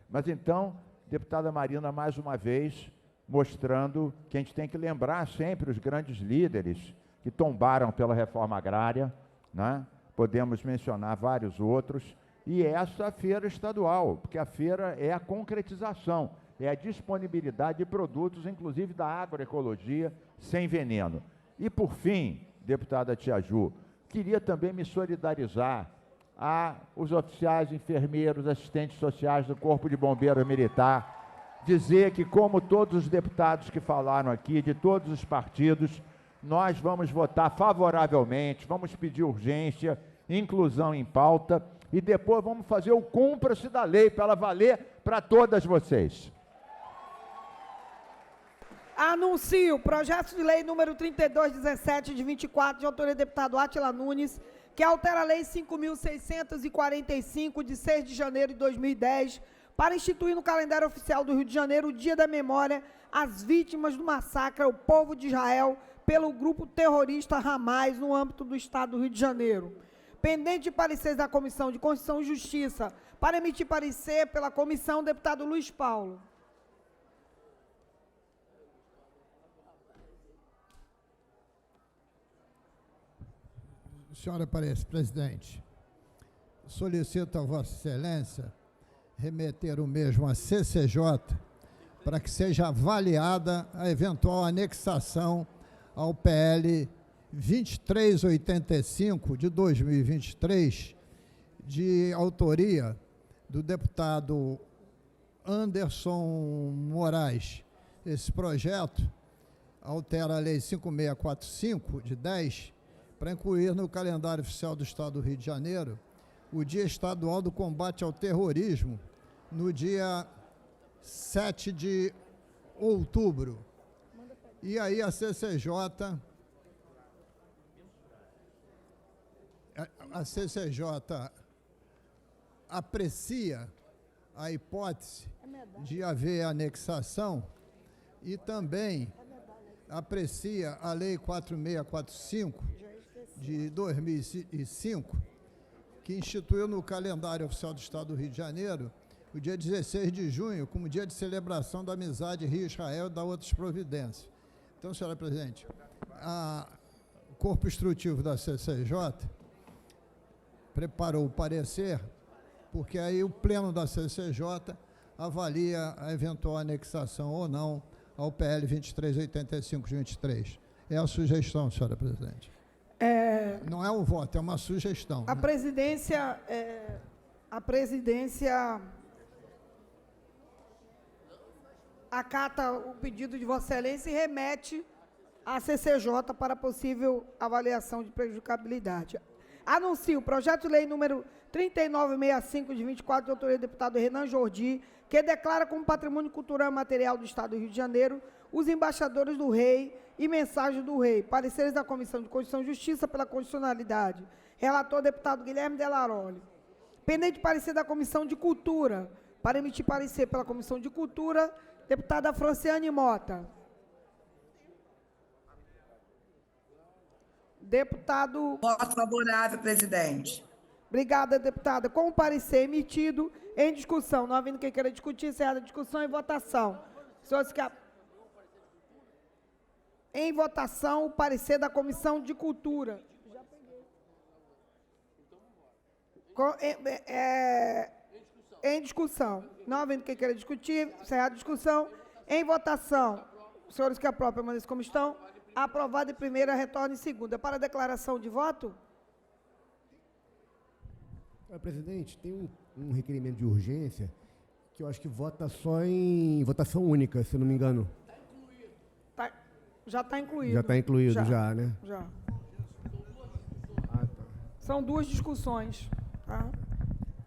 Mas então, deputada Marina, mais uma vez, mostrando que a gente tem que lembrar sempre os grandes líderes que tombaram pela reforma agrária, né? Podemos mencionar vários outros, e essa feira estadual, porque a feira é a concretização, é a disponibilidade de produtos, inclusive da agroecologia, sem veneno. E, por fim, deputada Tia Ju, queria também me solidarizar aos oficiais, enfermeiros, assistentes sociais do Corpo de Bombeiro Militar, dizer que, como todos os deputados que falaram aqui, de todos os partidos, nós vamos votar favoravelmente, vamos pedir urgência, inclusão em pauta e depois vamos fazer o cumpra-se da lei para ela valer para todas vocês. Anuncio o projeto de lei número 3217, de 24, de autoria do deputado Átila Nunes, que altera a Lei 5.645, de 6 de janeiro de 2010, para instituir no calendário oficial do Rio de Janeiro o Dia da Memória às vítimas do massacre ao povo de Israel pelo grupo terrorista Hamas no âmbito do Estado do Rio de Janeiro. Pendente de pareceres da Comissão de Constituição e Justiça, para emitir parecer pela comissão, deputado Luiz Paulo. Senhora presidente, solicito a Vossa Excelência remeter o mesmo à CCJ para que seja avaliada a eventual anexação ao PL 2385 de 2023, de autoria do deputado Anderson Moraes. Esse projeto altera a Lei 5645 de 10 para incluir no calendário oficial do Estado do Rio de Janeiro o Dia Estadual do Combate ao Terrorismo, no dia 7 de outubro. E aí a CCJ aprecia a hipótese de haver anexação e também aprecia a Lei 4645 de 2005, que instituiu no calendário oficial do Estado do Rio de Janeiro o dia 16 de junho como dia de celebração da amizade Rio-Israel e da outras providências. Então, senhora presidente, o corpo instrutivo da CCJ preparou o parecer, porque aí o pleno da CCJ avalia a eventual anexação ou não ao PL 2385 de 23. É a sugestão, senhora presidente. Não é um voto, é uma sugestão. A presidência acata o pedido de Vossa Excelência e remete à CCJ para possível avaliação de prejudicabilidade. Anuncio o projeto de lei número 3965, de 24, de autoria do deputado Renan Jordi, que declara como patrimônio cultural e material do Estado do Rio de Janeiro os embaixadores do Rei e mensagens do Rei. Pareceres da Comissão de Constituição e Justiça pela Constitucionalidade. Relator, deputado Guilherme Delaroli. Pendente de parecer da Comissão de Cultura, para emitir parecer pela Comissão de Cultura, deputada Franciane Mota. Deputado... Voto favorável, presidente. Obrigada, deputada. Com o parecer emitido, em discussão, não havendo quem queira discutir, encerrada a discussão e votação. Senhores que... Em votação, o parecer da Comissão de Cultura. Em discussão. Não havendo quem queira discutir, encerrada a discussão. Em votação, os senhores que aprovam permaneçam como estão. Aprovado em primeira, retorna em segunda. Para a declaração de voto? Presidente, tem um requerimento de urgência que eu acho que vota só em votação única, se não me engano. Já está incluído. Já está incluído, já, né? Já. São duas discussões. Tá?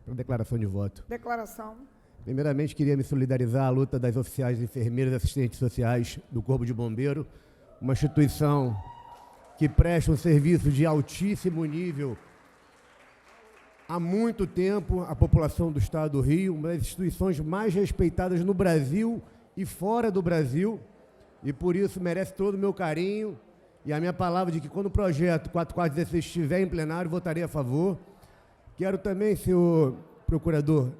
Declaração de voto. Declaração. Primeiramente, queria me solidarizar à luta das oficiais, enfermeiras e assistentes sociais do Corpo de Bombeiro, uma instituição que presta um serviço de altíssimo nível há muito tempo à população do Estado do Rio, uma das instituições mais respeitadas no Brasil e fora do Brasil, e por isso merece todo o meu carinho e a minha palavra de que quando o projeto 4416 estiver em plenário, votarei a favor. Quero também, senhor procurador,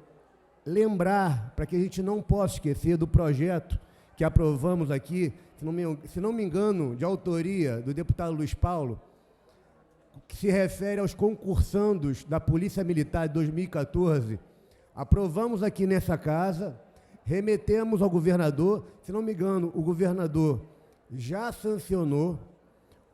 lembrar, para que a gente não possa esquecer do projeto que aprovamos aqui, se não me engano, de autoria do deputado Luiz Paulo, que se refere aos concursandos da Polícia Militar de 2014. Aprovamos aqui nessa casa, remetemos ao governador, se não me engano, o governador já sancionou,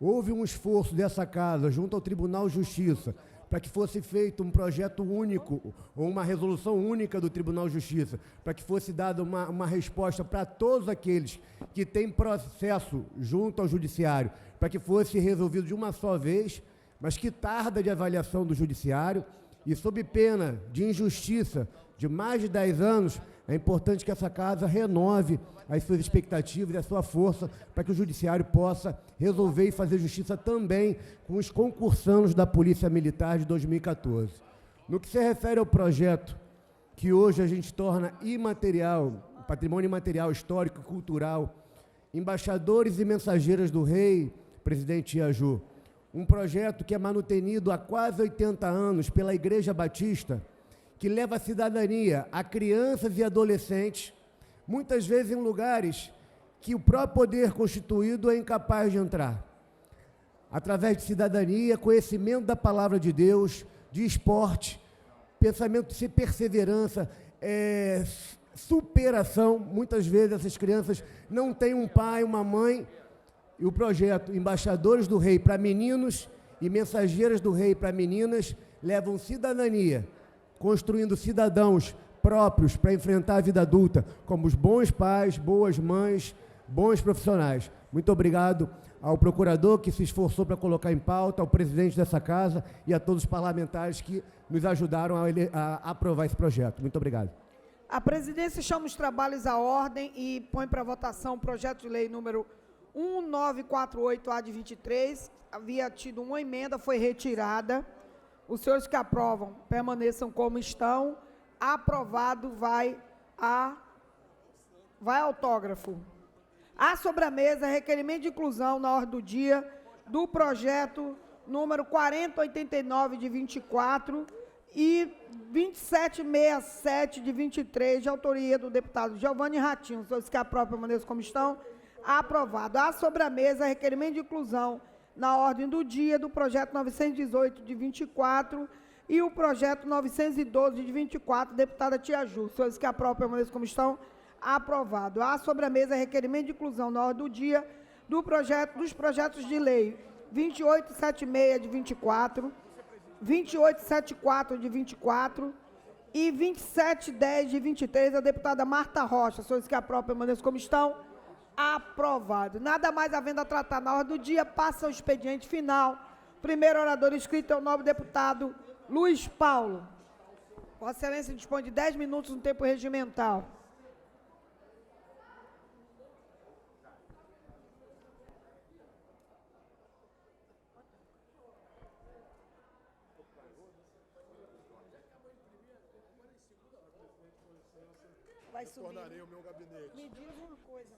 houve um esforço dessa casa, junto ao Tribunal de Justiça, para que fosse feito um projeto único, ou uma resolução única do Tribunal de Justiça, para que fosse dada uma resposta para todos aqueles que têm processo junto ao Judiciário, para que fosse resolvido de uma só vez, mas que tarda de avaliação do Judiciário, e sob pena de injustiça de mais de 10 anos, é importante que essa casa renove as suas expectativas e a sua força para que o Judiciário possa resolver e fazer justiça também com os concursandos da Polícia Militar de 2014. No que se refere ao projeto que hoje a gente torna imaterial, patrimônio imaterial, histórico e cultural, embaixadores e mensageiras do Rei, presidente Iaju, um projeto que é manutenido há quase 80 anos pela Igreja Batista, que leva a cidadania a crianças e adolescentes, muitas vezes em lugares que o próprio poder constituído é incapaz de entrar. Através de cidadania, conhecimento da palavra de Deus, de esporte, pensamento de perseverança, superação. Muitas vezes essas crianças não têm um pai, uma mãe, e o projeto Embaixadores do Rei para meninos e Mensageiras do Rei para meninas levam cidadania, construindo cidadãos próprios para enfrentar a vida adulta, como os bons pais, boas mães, bons profissionais. Muito obrigado ao procurador que se esforçou para colocar em pauta, ao presidente dessa casa e a todos os parlamentares que nos ajudaram a aprovar esse projeto. Muito obrigado. A presidência chama os trabalhos à ordem e põe para votação o projeto de lei número 1948-A de 23. Havia tido uma emenda, foi retirada. Os senhores que aprovam, permaneçam como estão. Aprovado, vai autógrafo. Há sobre a mesa requerimento de inclusão na ordem do dia do projeto número 4089 de 24 e 2767 de 23, de autoria do deputado Giovanni Ratinho. Os senhores que aprovam, permaneçam como estão. Aprovado. Há sobre a mesa requerimento de inclusão na ordem do dia do projeto 918 de 24 e o projeto 912 de 24, deputada Tia Ju. Os senhores que aprovam, permaneçam como estão. Aprovado. Há sobre a mesa requerimento de inclusão na ordem do dia dos projetos de lei 2876 de 24, 2874 de 24 e 2710 de 23, a deputada Marta Rocha. Os senhores que aprovam, permaneçam como estão. Aprovado. Nada mais havendo a tratar na ordem do dia, passa ao expediente final. Primeiro orador inscrito é o nobre deputado Luiz Paulo. Vossa Excelência dispõe de 10 minutos no tempo regimental. Vai subir. Tornarei o meu gabinete. Me diz uma coisa.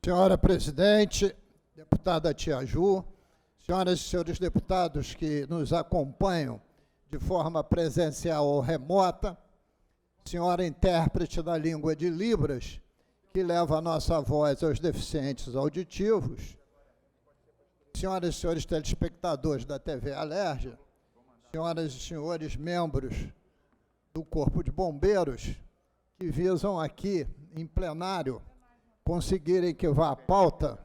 Senhora presidente, deputada Tia Ju, senhoras e senhores deputados que nos acompanham de forma presencial ou remota, senhora intérprete da língua de Libras, que leva a nossa voz aos deficientes auditivos, senhoras e senhores telespectadores da TV Alerj, senhoras e senhores membros do Corpo de Bombeiros, que visam aqui, em plenário, conseguirem que vá à pauta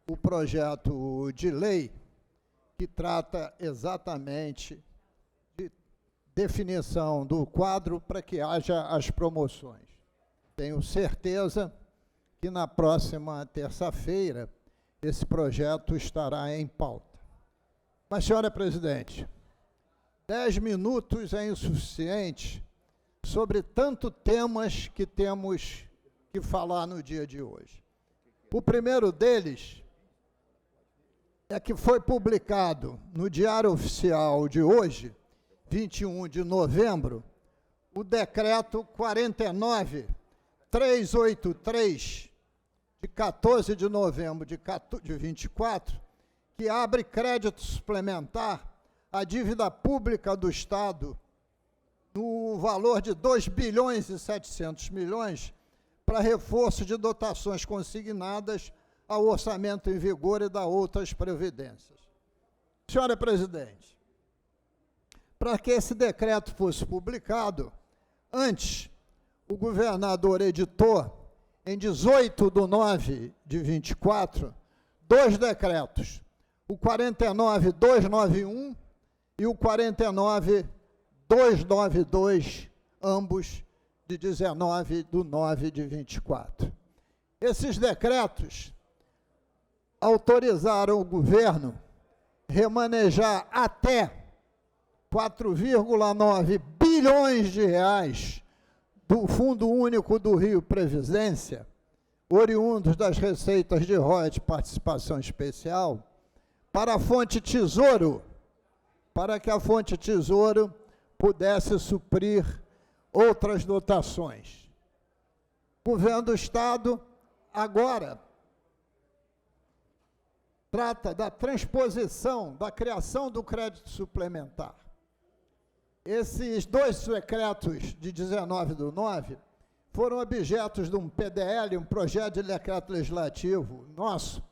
o projeto de lei que trata exatamente de definição do quadro para que haja as promoções. Tenho certeza que na próxima terça-feira esse projeto estará em pauta. Mas, senhora presidente, 10 minutos é insuficiente sobre tantos temas que temos que falar no dia de hoje. O primeiro deles é que foi publicado no Diário Oficial de hoje, 21 de novembro, o decreto 49.383, de 14 de novembro de 24, que abre crédito suplementar à dívida pública do Estado no valor de 2 bilhões e 700 milhões para reforço de dotações consignadas ao orçamento em vigor e da outras previdências. Senhora presidente, para que esse decreto fosse publicado, antes o governador editor em 18/9/24, 2 decretos, o 49.291 e o 49.292, ambos de 19/9/24. Esses decretos autorizaram o governo remanejar até 4,9 bilhões de reais do Fundo Único do Rio Previdência, oriundos das receitas de royalties de participação especial, para a fonte Tesouro, para que a fonte Tesouro pudesse suprir outras dotações. O governo do Estado agora trata da transposição, da criação do crédito suplementar. Esses 2 decretos de 19/9 foram objetos de um PDL, um projeto de decreto legislativo nosso,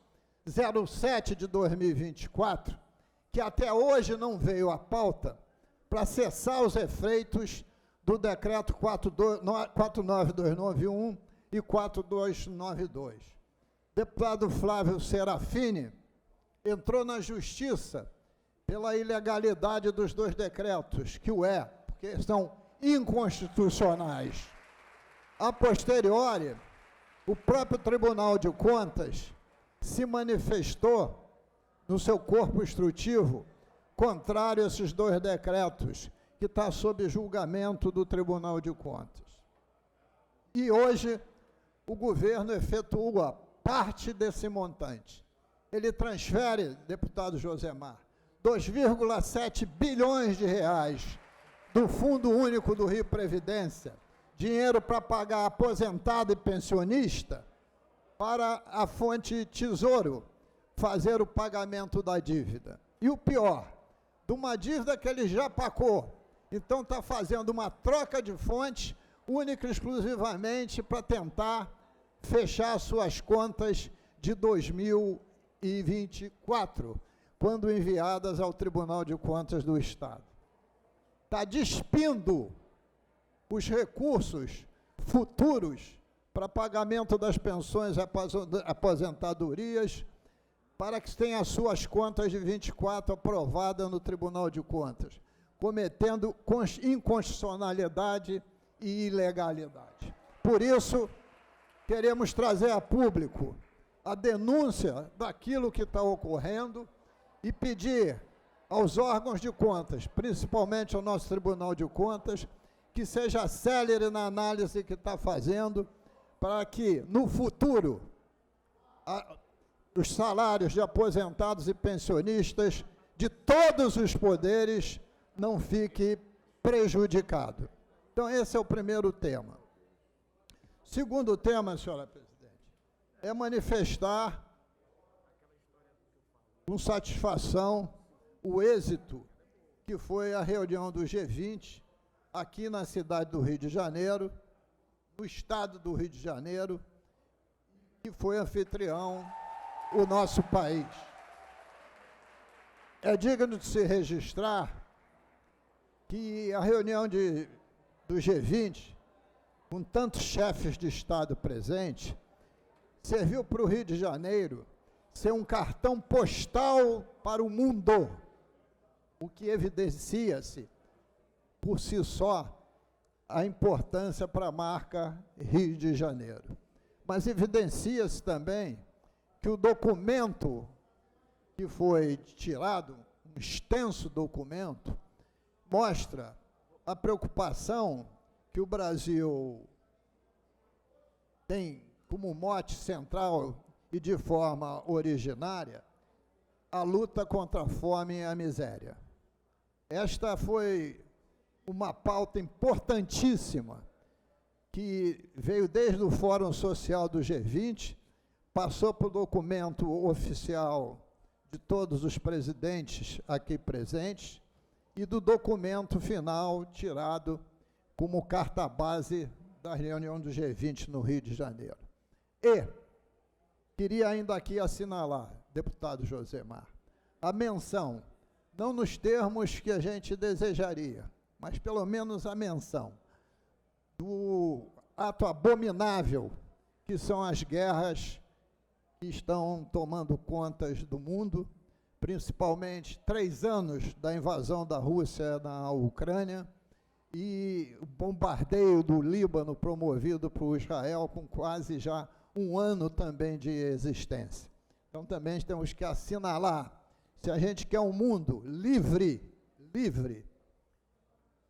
07 de 2024, que até hoje não veio à pauta para cessar os efeitos do decreto 49291 e 4292. Deputado Flávio Serafini entrou na justiça pela ilegalidade dos 2 decretos, que porque são inconstitucionais. A posteriori, o próprio Tribunal de Contas se manifestou no seu corpo instrutivo contrário a esses 2 decretos, que está sob julgamento do Tribunal de Contas. E hoje o governo efetua parte desse montante. Ele transfere, deputado Josemar, 2,7 bilhões de reais do Fundo Único do Rio Previdência, dinheiro para pagar aposentado e pensionista, para a fonte Tesouro fazer o pagamento da dívida. E o pior, de uma dívida que ele já pagou, então está fazendo uma troca de fonte única e exclusivamente para tentar fechar suas contas de 2024, quando enviadas ao Tribunal de Contas do Estado. Está despindo os recursos futuros para pagamento das pensões e aposentadorias, para que tenha as suas contas de 24 aprovadas no Tribunal de Contas, cometendo inconstitucionalidade e ilegalidade. Por isso, queremos trazer a público a denúncia daquilo que está ocorrendo e pedir aos órgãos de contas, principalmente ao nosso Tribunal de Contas, que seja célere na análise que está fazendo, para que, no futuro, os salários de aposentados e pensionistas de todos os poderes não fiquem prejudicados. Então, esse é o primeiro tema. Segundo tema, senhora presidente, é manifestar com satisfação o êxito que foi a reunião do G20 aqui na cidade do Rio de Janeiro, no estado do Rio de Janeiro, que foi anfitrião o nosso país. É digno de se registrar que a reunião do G20, com tantos chefes de Estado presentes, serviu para o Rio de Janeiro ser um cartão postal para o mundo, o que evidencia-se, por si só, a importância para a marca Rio de Janeiro. Mas evidencia-se também que o documento que foi tirado, um extenso documento, mostra a preocupação que o Brasil tem como mote central e de forma originária a luta contra a fome e a miséria. Esta foi uma pauta importantíssima que veio desde o Fórum Social do G20, passou para o documento oficial de todos os presidentes aqui presentes e do documento final tirado como carta-base da reunião do G20 no Rio de Janeiro. E queria ainda aqui assinalar, deputado Josemar, a menção, não nos termos que a gente desejaria, mas pelo menos a menção do ato abominável que são as guerras que estão tomando contas do mundo, principalmente 3 anos da invasão da Rússia na Ucrânia e o bombardeio do Líbano promovido por Israel com quase já 1 ano também de existência. Então também temos que assinalar, se a gente quer um mundo livre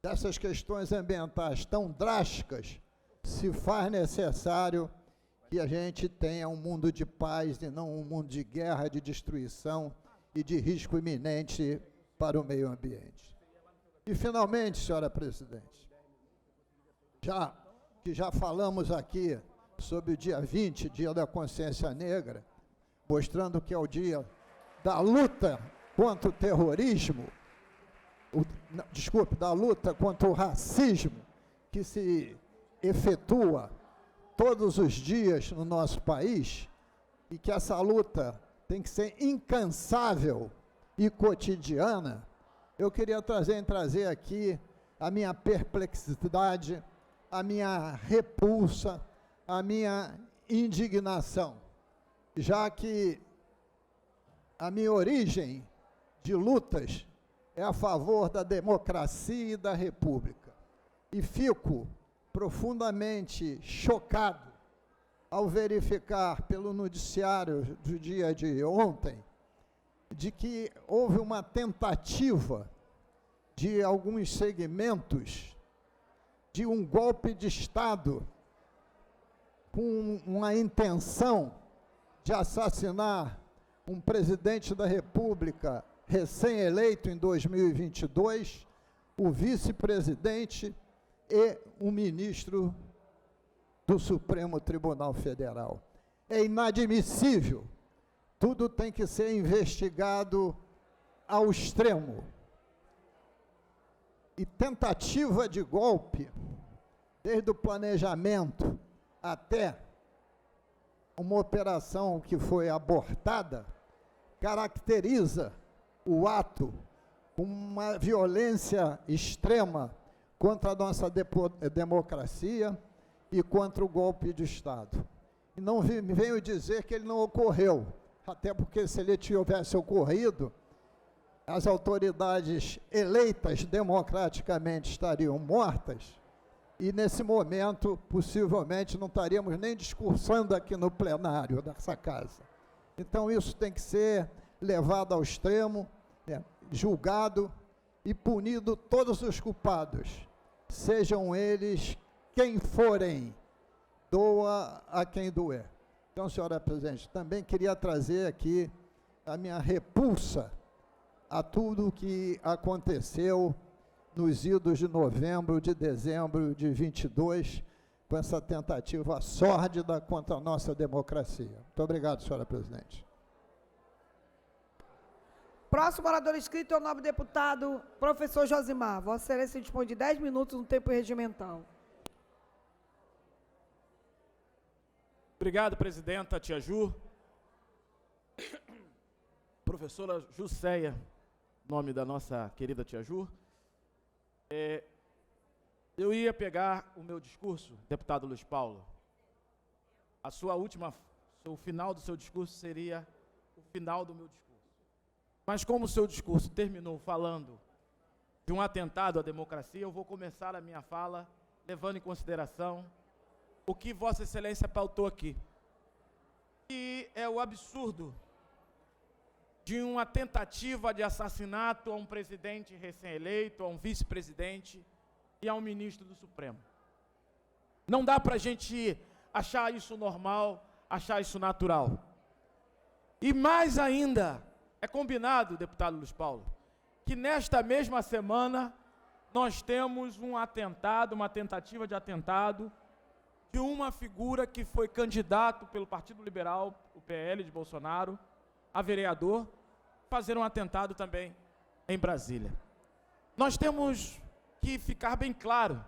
dessas questões ambientais tão drásticas, se faz necessário que a gente tenha um mundo de paz e não um mundo de guerra, de destruição e de risco iminente para o meio ambiente. E, finalmente, senhora presidente, já falamos aqui sobre o dia 20, Dia da Consciência Negra, mostrando que é o dia da luta contra o terrorismo, da luta contra o racismo, que se efetua todos os dias no nosso país, e que essa luta tem que ser incansável e cotidiana. Eu queria trazer aqui a minha perplexidade, a minha repulsa, a minha indignação, já que a minha origem de lutas é a favor da democracia e da república. E fico profundamente chocado ao verificar pelo noticiário do dia de ontem de que houve uma tentativa de alguns segmentos de um golpe de Estado com uma intenção de assassinar um presidente da República recém-eleito em 2022, o vice-presidente e um ministro do Supremo Tribunal Federal. É inadmissível. Tudo tem que ser investigado ao extremo. E tentativa de golpe, desde o planejamento até uma operação que foi abortada, caracteriza o ato com uma violência extrema contra a nossa democracia e contra o golpe de Estado. E não venho dizer que ele não ocorreu, até porque se ele tivesse ocorrido, as autoridades eleitas democraticamente estariam mortas e, nesse momento, possivelmente não estaríamos nem discursando aqui no plenário dessa casa. Então, isso tem que ser levado ao extremo, julgado e punido todos os culpados, sejam eles quem forem, doa a quem doer. Então, senhora presidente, também queria trazer aqui a minha repulsa a tudo o que aconteceu nos idos de novembro, de dezembro de 22, com essa tentativa sórdida contra a nossa democracia. Muito obrigado, senhora presidente. Próximo orador inscrito é o nobre deputado professor Josimar. Vossa Excelência dispõe de 10 minutos no tempo regimental. Obrigado, presidenta Tia Ju. Professora Jusceia, nome da nossa querida Tia Ju. Eu ia pegar o meu discurso, deputado Luiz Paulo. O final do seu discurso seria o final do meu discurso. Mas como o seu discurso terminou falando de um atentado à democracia, eu vou começar a minha fala levando em consideração o que Vossa Excelência pautou aqui, que é o absurdo de uma tentativa de assassinato a um presidente recém-eleito, a um vice-presidente e a um ministro do Supremo. Não dá para a gente achar isso normal, achar isso natural. E mais ainda, é combinado, deputado Luiz Paulo, que nesta mesma semana nós temos um atentado, uma tentativa de atentado de uma figura que foi candidato pelo Partido Liberal, o PL de Bolsonaro, a vereador, fazer um atentado também em Brasília. Nós temos que ficar bem claro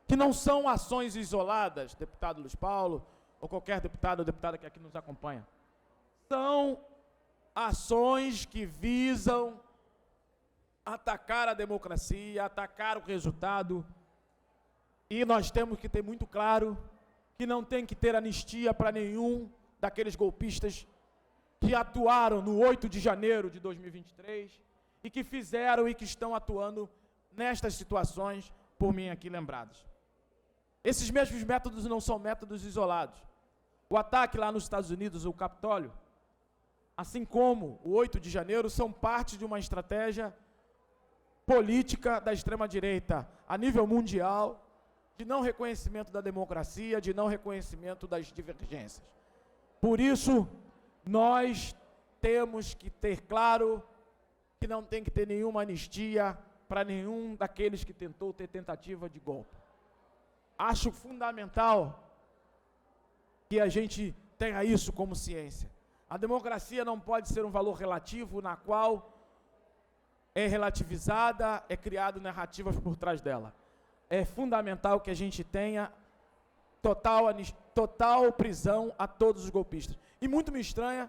que não são ações isoladas, deputado Luiz Paulo, ou qualquer deputado ou deputada que aqui nos acompanha. São ações que visam atacar a democracia, atacar o resultado, e nós temos que ter muito claro que não tem que ter anistia para nenhum daqueles golpistas que atuaram no 8 de janeiro de 2023 e que fizeram e que estão atuando nestas situações por mim aqui lembradas. Esses mesmos métodos não são métodos isolados. O ataque lá nos Estados Unidos, o Capitólio, assim como o 8 de janeiro, são parte de uma estratégia política da extrema-direita a nível mundial, de não reconhecimento da democracia, de não reconhecimento das divergências. Por isso, nós temos que ter claro que não tem que ter nenhuma anistia para nenhum daqueles que tentou ter tentativa de golpe. Acho fundamental que a gente tenha isso como ciência. A democracia não pode ser um valor relativo na qual é relativizada, é criado narrativas por trás dela. É fundamental que a gente tenha total prisão a todos os golpistas. E muito me estranha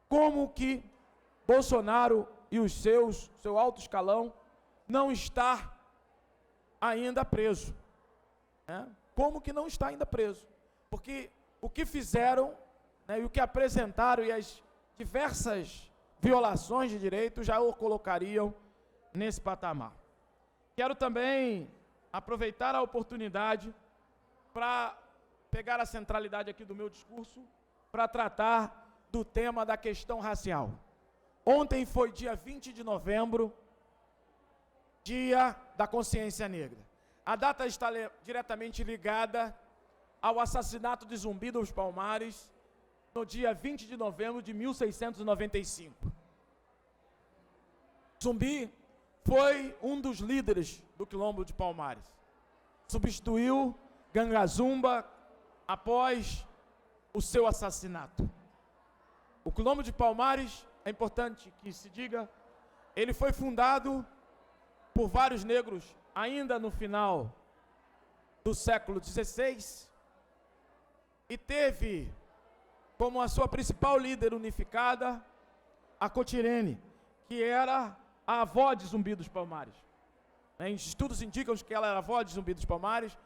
como que Bolsonaro e os seu alto escalão não está ainda preso. Né? Como que não está ainda preso? Porque o que fizeram, né, e o que apresentaram e as diversas violações de direito já o colocariam nesse patamar. Quero também aproveitar a oportunidade para pegar a centralidade aqui do meu discurso para tratar do tema da questão racial. Ontem foi dia 20 de novembro, dia da consciência negra. A data está diretamente ligada ao assassinato de Zumbi dos Palmares, no dia 20 de novembro de 1695. Zumbi foi um dos líderes do Quilombo de Palmares. Substituiu Gangazumba após o seu assassinato. O Quilombo de Palmares, é importante que se diga, ele foi fundado por vários negros ainda no final do século XVI e teve como a sua principal líder unificada a Cotirene, que era a avó de Zumbi dos Palmares. Estudos indicam que ela era avó de Zumbi dos Palmares,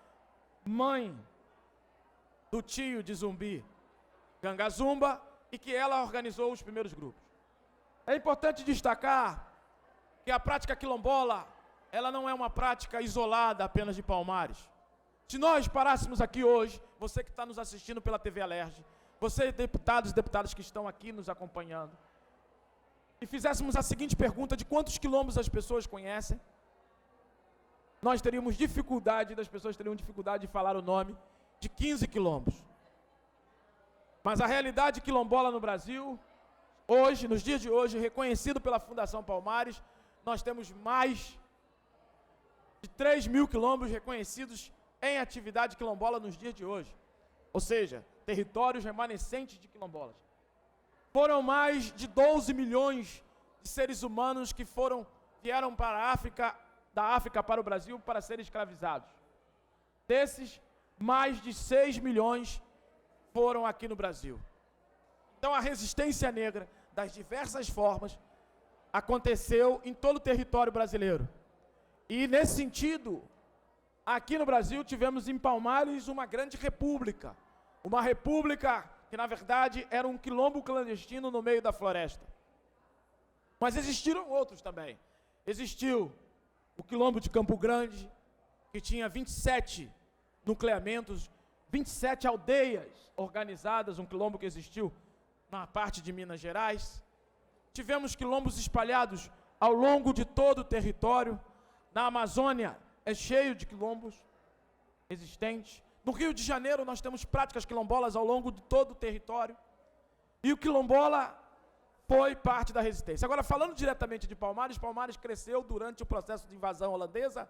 mãe do tio de Zumbi, Gangazumba, e que ela organizou os primeiros grupos. É importante destacar que a prática quilombola, ela não é uma prática isolada apenas de Palmares. Se nós parássemos aqui hoje, você que está nos assistindo pela TV Alerj, você deputados e deputadas que estão aqui nos acompanhando, e fizéssemos a seguinte pergunta: de quantos quilombos as pessoas conhecem? Nós teríamos dificuldade, das pessoas teriam dificuldade de falar o nome de 15 quilombos. Mas a realidade quilombola no Brasil, hoje, nos dias de hoje, reconhecido pela Fundação Palmares, nós temos mais de 3.000 quilombos reconhecidos em atividade quilombola nos dias de hoje. Ou seja, territórios remanescentes de quilombolas. Foram mais de 12 milhões de seres humanos que vieram para a África, da África para o Brasil para serem escravizados. Desses, mais de 6 milhões foram aqui no Brasil. Então a resistência negra, das diversas formas, aconteceu em todo o território brasileiro. E nesse sentido, aqui no Brasil tivemos em Palmares uma grande república. Uma república que na verdade era um quilombo clandestino no meio da floresta. Mas existiram outros também. Existiu o quilombo de Campo Grande, que tinha 27 nucleamentos, 27 aldeias organizadas, um quilombo que existiu na parte de Minas Gerais. Tivemos quilombos espalhados ao longo de todo o território. Na Amazônia é cheio de quilombos existentes. No Rio de Janeiro nós temos práticas quilombolas ao longo de todo o território. E o quilombola foi parte da resistência. Agora, falando diretamente de Palmares, Palmares cresceu durante o processo de invasão holandesa,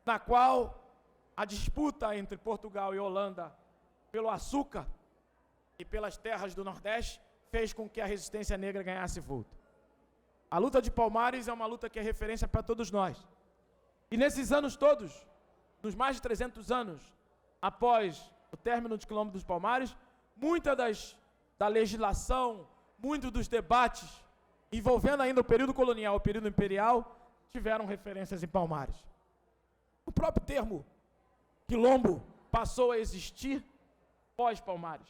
na qual a disputa entre Portugal e Holanda pelo açúcar e pelas terras do Nordeste fez com que a resistência negra ganhasse vulto. A luta de Palmares é uma luta que é referência para todos nós. E nesses anos todos, nos mais de 300 anos após o término do Quilombo dos Palmares, muita da legislação, muitos dos debates envolvendo ainda o período colonial, o período imperial, tiveram referências em Palmares. O próprio termo quilombo passou a existir pós-Palmares.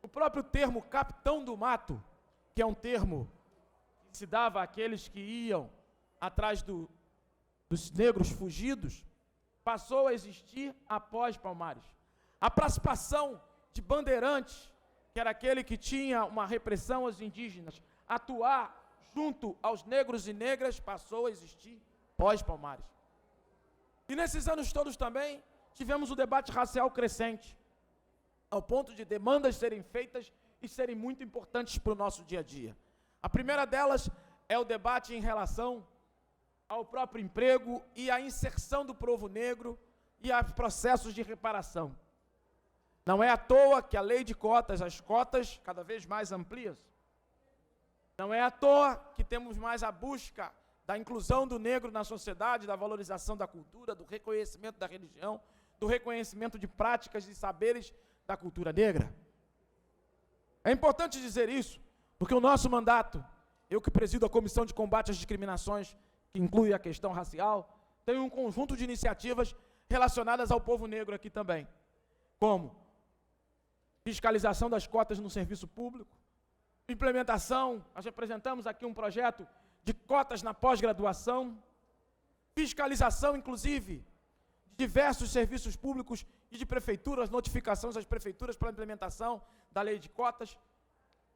O próprio termo capitão do mato, que é um termo que se dava àqueles que iam atrás dos negros fugidos, passou a existir após Palmares. A participação de bandeirantes, que era aquele que tinha uma repressão aos indígenas, atuar junto aos negros e negras, passou a existir pós-Palmares. E nesses anos todos também tivemos o debate racial crescente, ao ponto de demandas serem feitas e serem muito importantes para o nosso dia a dia. A primeira delas é o debate em relação ao próprio emprego e à inserção do povo negro e a processos de reparação. Não é à toa que a lei de cotas, as cotas cada vez mais amplias, não é à toa que temos mais a busca da inclusão do negro na sociedade, da valorização da cultura, do reconhecimento da religião, do reconhecimento de práticas e saberes da cultura negra. É importante dizer isso, porque o nosso mandato, eu que presido a Comissão de Combate às Discriminações, que inclui a questão racial, tem um conjunto de iniciativas relacionadas ao povo negro aqui também, como fiscalização das cotas no serviço público, implementação, nós apresentamos aqui um projeto de cotas na pós-graduação, fiscalização, inclusive, de diversos serviços públicos e de prefeituras, notificações às prefeituras para a implementação da lei de cotas.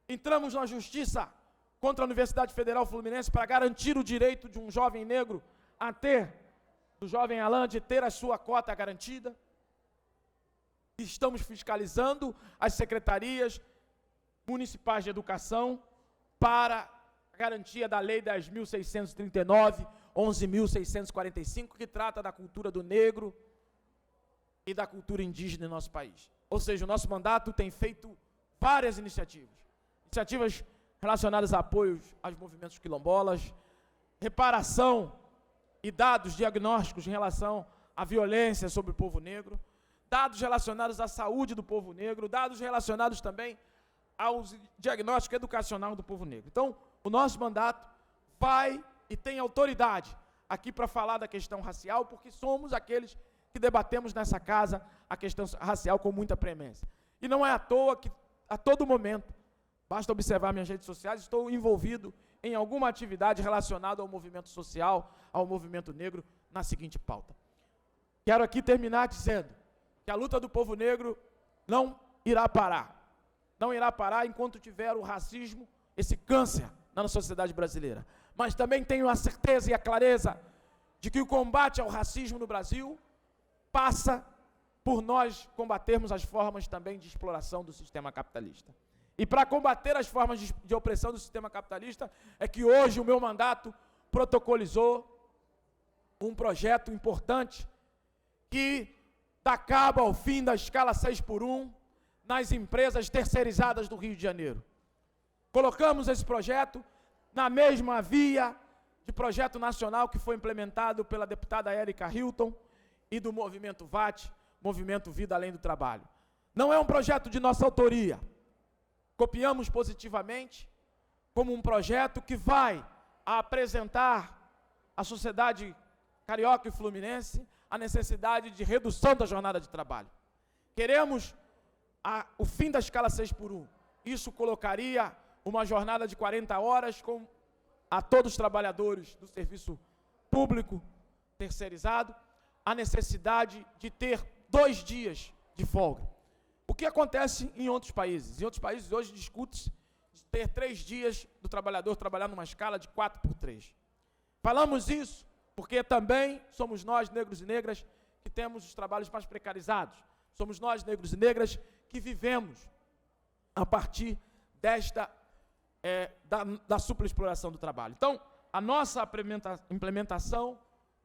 Entramos na justiça contra a Universidade Federal Fluminense para garantir o direito de um jovem negro a ter, do jovem Alan, de ter a sua cota garantida. Estamos fiscalizando as secretarias municipais de educação para a garantia da Lei 10.639, 11.645, que trata da cultura do negro e da cultura indígena em nosso país. Ou seja, o nosso mandato tem feito várias iniciativas relacionadas a apoios aos movimentos quilombolas, reparação e dados diagnósticos em relação à violência sobre o povo negro, dados relacionados à saúde do povo negro, dados relacionados também ao diagnóstico educacional do povo negro. Então, o nosso mandato vai e tem autoridade aqui para falar da questão racial, porque somos aqueles que debatemos nessa casa a questão racial com muita premência. E não é à toa que, a todo momento, basta observar minhas redes sociais, estou envolvido em alguma atividade relacionada ao movimento social, ao movimento negro, na seguinte pauta. Quero aqui terminar dizendo que a luta do povo negro não irá parar. Não irá parar enquanto tiver o racismo, esse câncer na sociedade brasileira. Mas também tenho a certeza e a clareza de que o combate ao racismo no Brasil passa por nós combatermos as formas também de exploração do sistema capitalista. E para combater as formas de opressão do sistema capitalista, é que hoje o meu mandato protocolizou um projeto importante que dá cabo ao fim da escala 6x1 nas empresas terceirizadas do Rio de Janeiro. Colocamos esse projeto na mesma via de projeto nacional que foi implementado pela deputada Érica Hilton e do movimento VAT, Movimento Vida Além do Trabalho. Não é um projeto de nossa autoria. Copiamos positivamente como um projeto que vai apresentar à sociedade carioca e fluminense a necessidade de redução da jornada de trabalho. Queremos o fim da escala 6x1. Isso colocaria uma jornada de 40 horas a todos os trabalhadores do serviço público terceirizado, a necessidade de ter 2 dias de folga. O que acontece em outros países? Em outros países hoje discute-se de ter 3 dias do trabalhador trabalhar numa escala de 4x3. Falamos isso porque também somos nós, negros e negras, que temos os trabalhos mais precarizados. Somos nós, negros e negras, que vivemos a partir da superexploração do trabalho. Então, a nossa implementação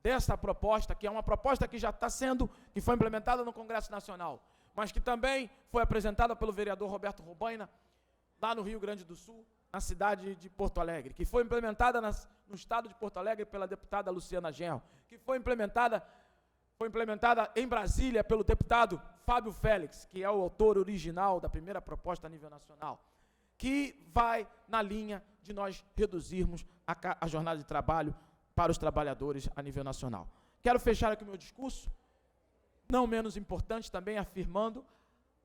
dessa proposta, que é uma proposta que já que foi implementada no Congresso Nacional, mas que também foi apresentada pelo vereador Roberto Robaina, lá no Rio Grande do Sul, na cidade de Porto Alegre, que foi implementada no estado de Porto Alegre pela deputada Luciana Genro, que foi implementada em Brasília pelo deputado Fábio Félix, que é o autor original da primeira proposta a nível nacional, que vai na linha de nós reduzirmos a jornada de trabalho para os trabalhadores a nível nacional. Quero fechar aqui o meu discurso, não menos importante, também afirmando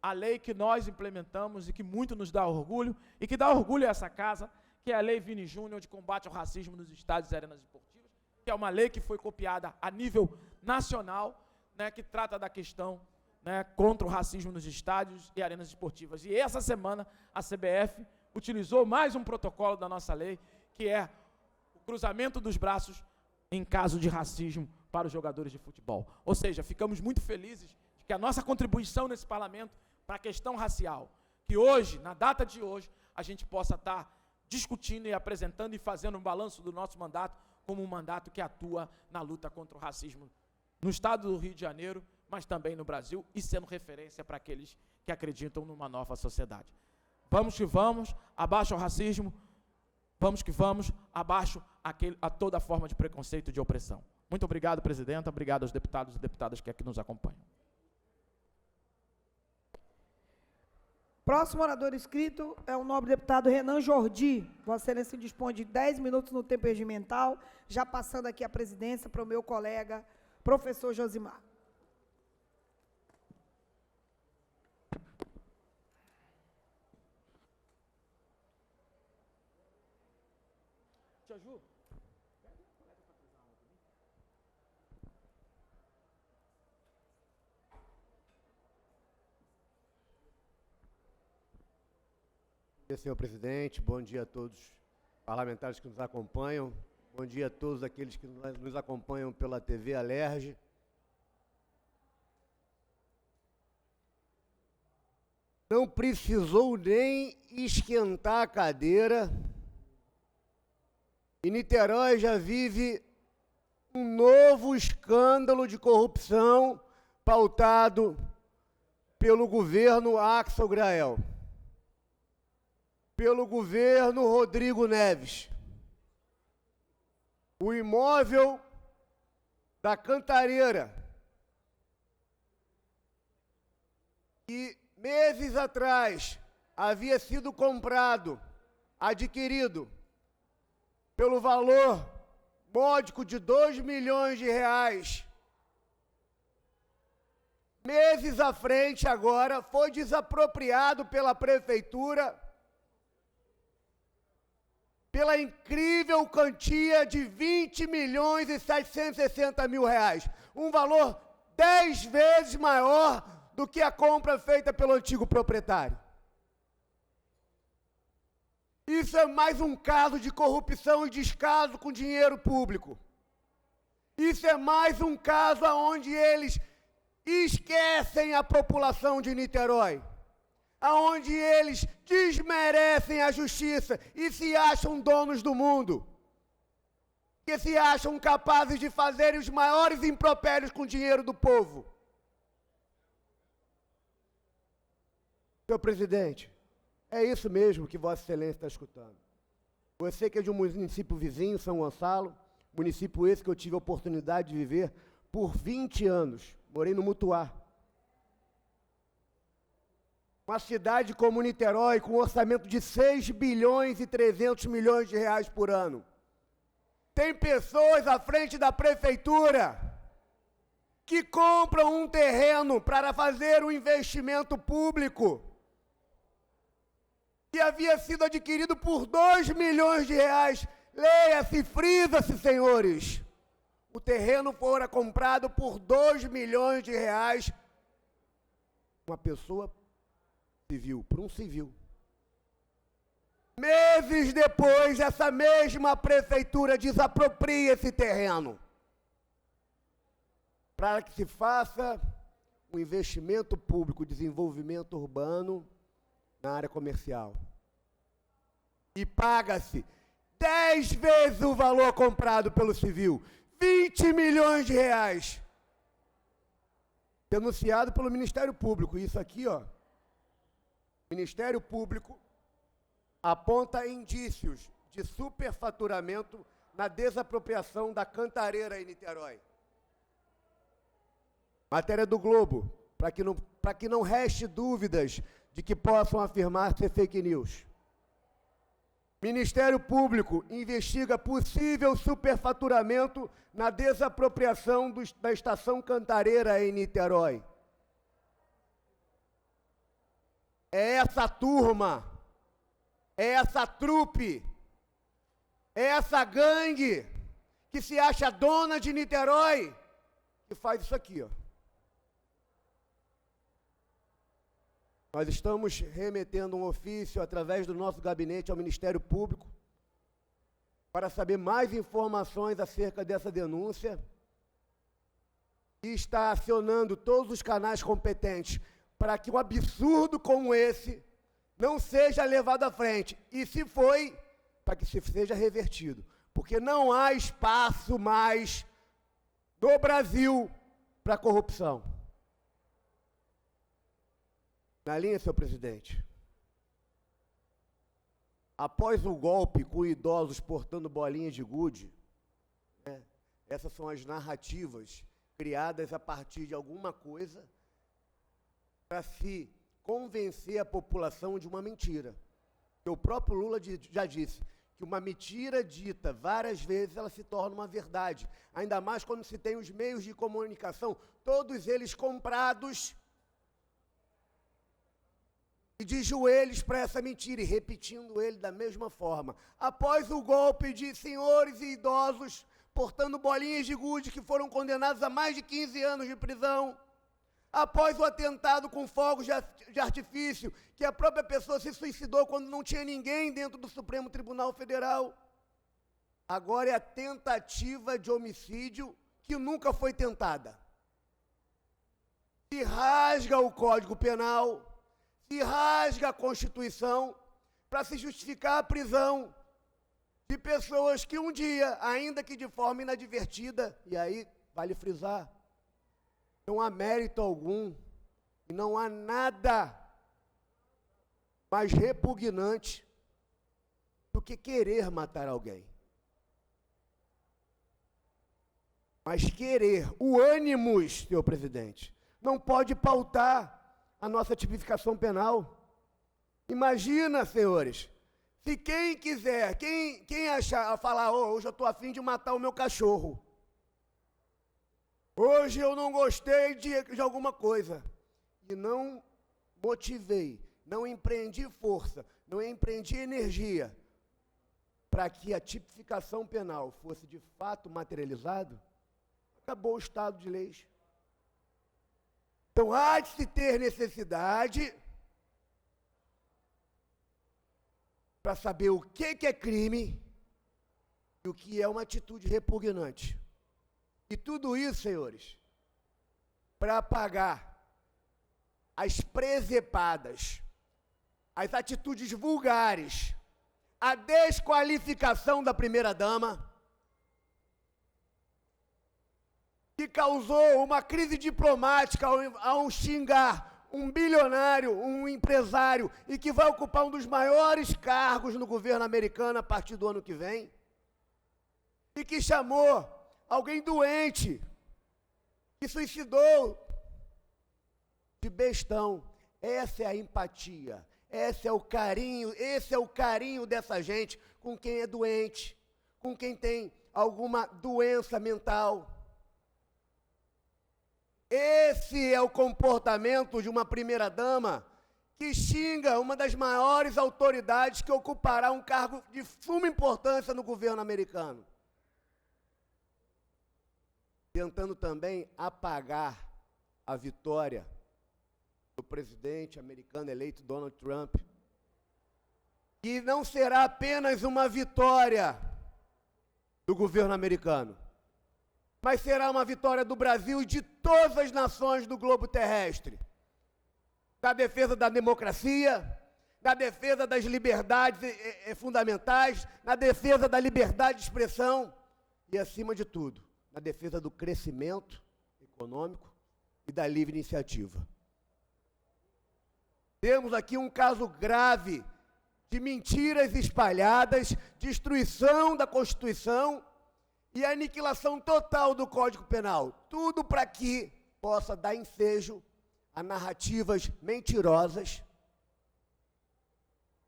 a lei que nós implementamos e que muito nos dá orgulho, e que dá orgulho a essa casa, que é a Lei Vini Júnior de combate ao racismo nos estádios e arenas esportivas, que é uma lei que foi copiada a nível nacional, né, que trata da questão, né, contra o racismo nos estádios e arenas esportivas. E essa semana a CBF utilizou mais um protocolo da nossa lei, que é o cruzamento dos braços em caso de racismo para os jogadores de futebol. Ou seja, ficamos muito felizes de que a nossa contribuição nesse parlamento para a questão racial, que hoje, na data de hoje, a gente possa estar discutindo e apresentando e fazendo um balanço do nosso mandato como um mandato que atua na luta contra o racismo no estado do Rio de Janeiro, mas também no Brasil, e sendo referência para aqueles que acreditam numa nova sociedade. Vamos que vamos, abaixo o racismo, vamos que vamos, abaixo a toda forma de preconceito e de opressão. Muito obrigado, presidenta, obrigado aos deputados e deputadas que aqui nos acompanham. Próximo orador inscrito é o nobre deputado Renan Jordi. Vossa Excelência dispõe de 10 minutos no tempo regimental, já passando aqui a presidência para o meu colega, professor Josimar. Tia Ju. Senhor presidente, bom dia a todos os parlamentares que nos acompanham, bom dia a todos aqueles que nos acompanham pela TV Alerj. Não precisou nem esquentar a cadeira, e Niterói já vive um novo escândalo de corrupção pautado pelo governo Axel Grael, pelo governo Rodrigo Neves. O imóvel da Cantareira, que meses atrás havia sido comprado, adquirido, pelo valor módico de R$2 milhões, meses à frente agora foi desapropriado pela prefeitura pela incrível quantia de R$20.760.000, um valor 10 vezes maior do que a compra feita pelo antigo proprietário. Isso é mais um caso de corrupção e descaso com dinheiro público. Isso é mais um caso onde eles esquecem a população de Niterói, aonde eles desmerecem a justiça e se acham donos do mundo, que se acham capazes de fazer os maiores impropérios com o dinheiro do povo. Senhor presidente, é isso mesmo que Vossa Excelência está escutando. Você que é de um município vizinho, São Gonçalo, município esse que eu tive a oportunidade de viver por 20 anos, morei no Mutuá. Uma cidade como Niterói, com um orçamento de R$6.300 bilhões por ano. Tem pessoas à frente da prefeitura que compram um terreno para fazer um investimento público que havia sido adquirido por R$2 milhões. Leia-se, frisa-se, senhores. O terreno fora comprado por R$2 milhões. Uma pessoa civil, por um civil. Meses depois, essa mesma prefeitura desapropria esse terreno para que se faça um investimento público, desenvolvimento urbano na área comercial. E paga-se 10 vezes o valor comprado pelo civil, R$20 milhões. Denunciado pelo Ministério Público. Isso aqui, ó. Ministério Público aponta indícios de superfaturamento na desapropriação da Cantareira em Niterói. Matéria do Globo, para que não reste dúvidas de que possam afirmar ser fake news. Ministério Público investiga possível superfaturamento na desapropriação da Estação Cantareira em Niterói. é essa turma, é essa trupe, é essa gangue que se acha dona de Niterói, que faz isso aqui, ó. Nós estamos remetendo um ofício através do nosso gabinete ao Ministério Público para saber mais informações acerca dessa denúncia e está acionando todos os canais competentes para que um absurdo como esse não seja levado à frente. E se foi, para que seja revertido. Porque não há espaço mais no Brasil para corrupção. Na linha, senhor presidente. Após o golpe com idosos portando bolinhas de gude, né, essas são as narrativas criadas a partir de alguma coisa para se convencer a população de uma mentira. Porque o próprio Lula já disse que uma mentira dita várias vezes, ela se torna uma verdade. Ainda mais quando se tem os meios de comunicação, todos eles comprados e de joelhos para essa mentira e repetindo ele da mesma forma. Após o golpe de senhores e idosos portando bolinhas de gude que foram condenados a mais de 15 anos de prisão, após o atentado com fogos de artifício, que a própria pessoa se suicidou quando não tinha ninguém dentro do Supremo Tribunal Federal, agora é a tentativa de homicídio que nunca foi tentada. Se rasga o Código Penal, se rasga a Constituição para se justificar a prisão de pessoas que um dia, ainda que de forma inadvertida, e aí vale frisar, não há mérito algum, e não há nada mais repugnante do que querer matar alguém. Mas querer, o ânimos, senhor presidente, não pode pautar a nossa tipificação penal. Imagina, senhores, se quem quiser, quem achar, falar, hoje eu estou a fim de matar o meu cachorro, hoje eu não gostei de alguma coisa, e não motivei, não empreendi força, não empreendi energia para que a tipificação penal fosse de fato materializado, acabou o Estado de Leis. Então, há de se ter necessidade para saber o que é crime e o que é uma atitude repugnante. E tudo isso, senhores, para apagar as presepadas, as atitudes vulgares, a desqualificação da primeira-dama, que causou uma crise diplomática ao xingar um bilionário, um empresário, e que vai ocupar um dos maiores cargos no governo americano a partir do ano que vem, e que chamou alguém doente, que suicidou, de bestão. Essa é a empatia, esse é o carinho dessa gente com quem é doente, com quem tem alguma doença mental. Esse é o comportamento de uma primeira-dama que xinga uma das maiores autoridades que ocupará um cargo de suma importância no governo americano. Tentando também apagar a vitória do presidente americano eleito Donald Trump. E não será apenas uma vitória do governo americano, mas será uma vitória do Brasil e de todas as nações do globo terrestre. Da defesa da democracia, da defesa das liberdades fundamentais, na defesa da liberdade de expressão e, acima de tudo, na defesa do crescimento econômico e da livre iniciativa. Temos aqui um caso grave de mentiras espalhadas, destruição da Constituição e aniquilação total do Código Penal. Tudo para que possa dar ensejo a narrativas mentirosas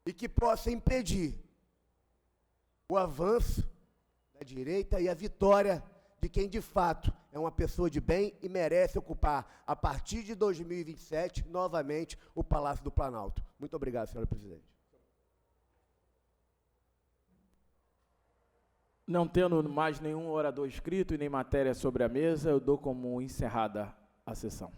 e que possa impedir o avanço da direita e a vitória de quem, de fato, é uma pessoa de bem e merece ocupar, a partir de 2027, novamente, o Palácio do Planalto. Muito obrigado, senhora presidente. Não tendo mais nenhum orador inscrito e nem matéria sobre a mesa, eu dou como encerrada a sessão.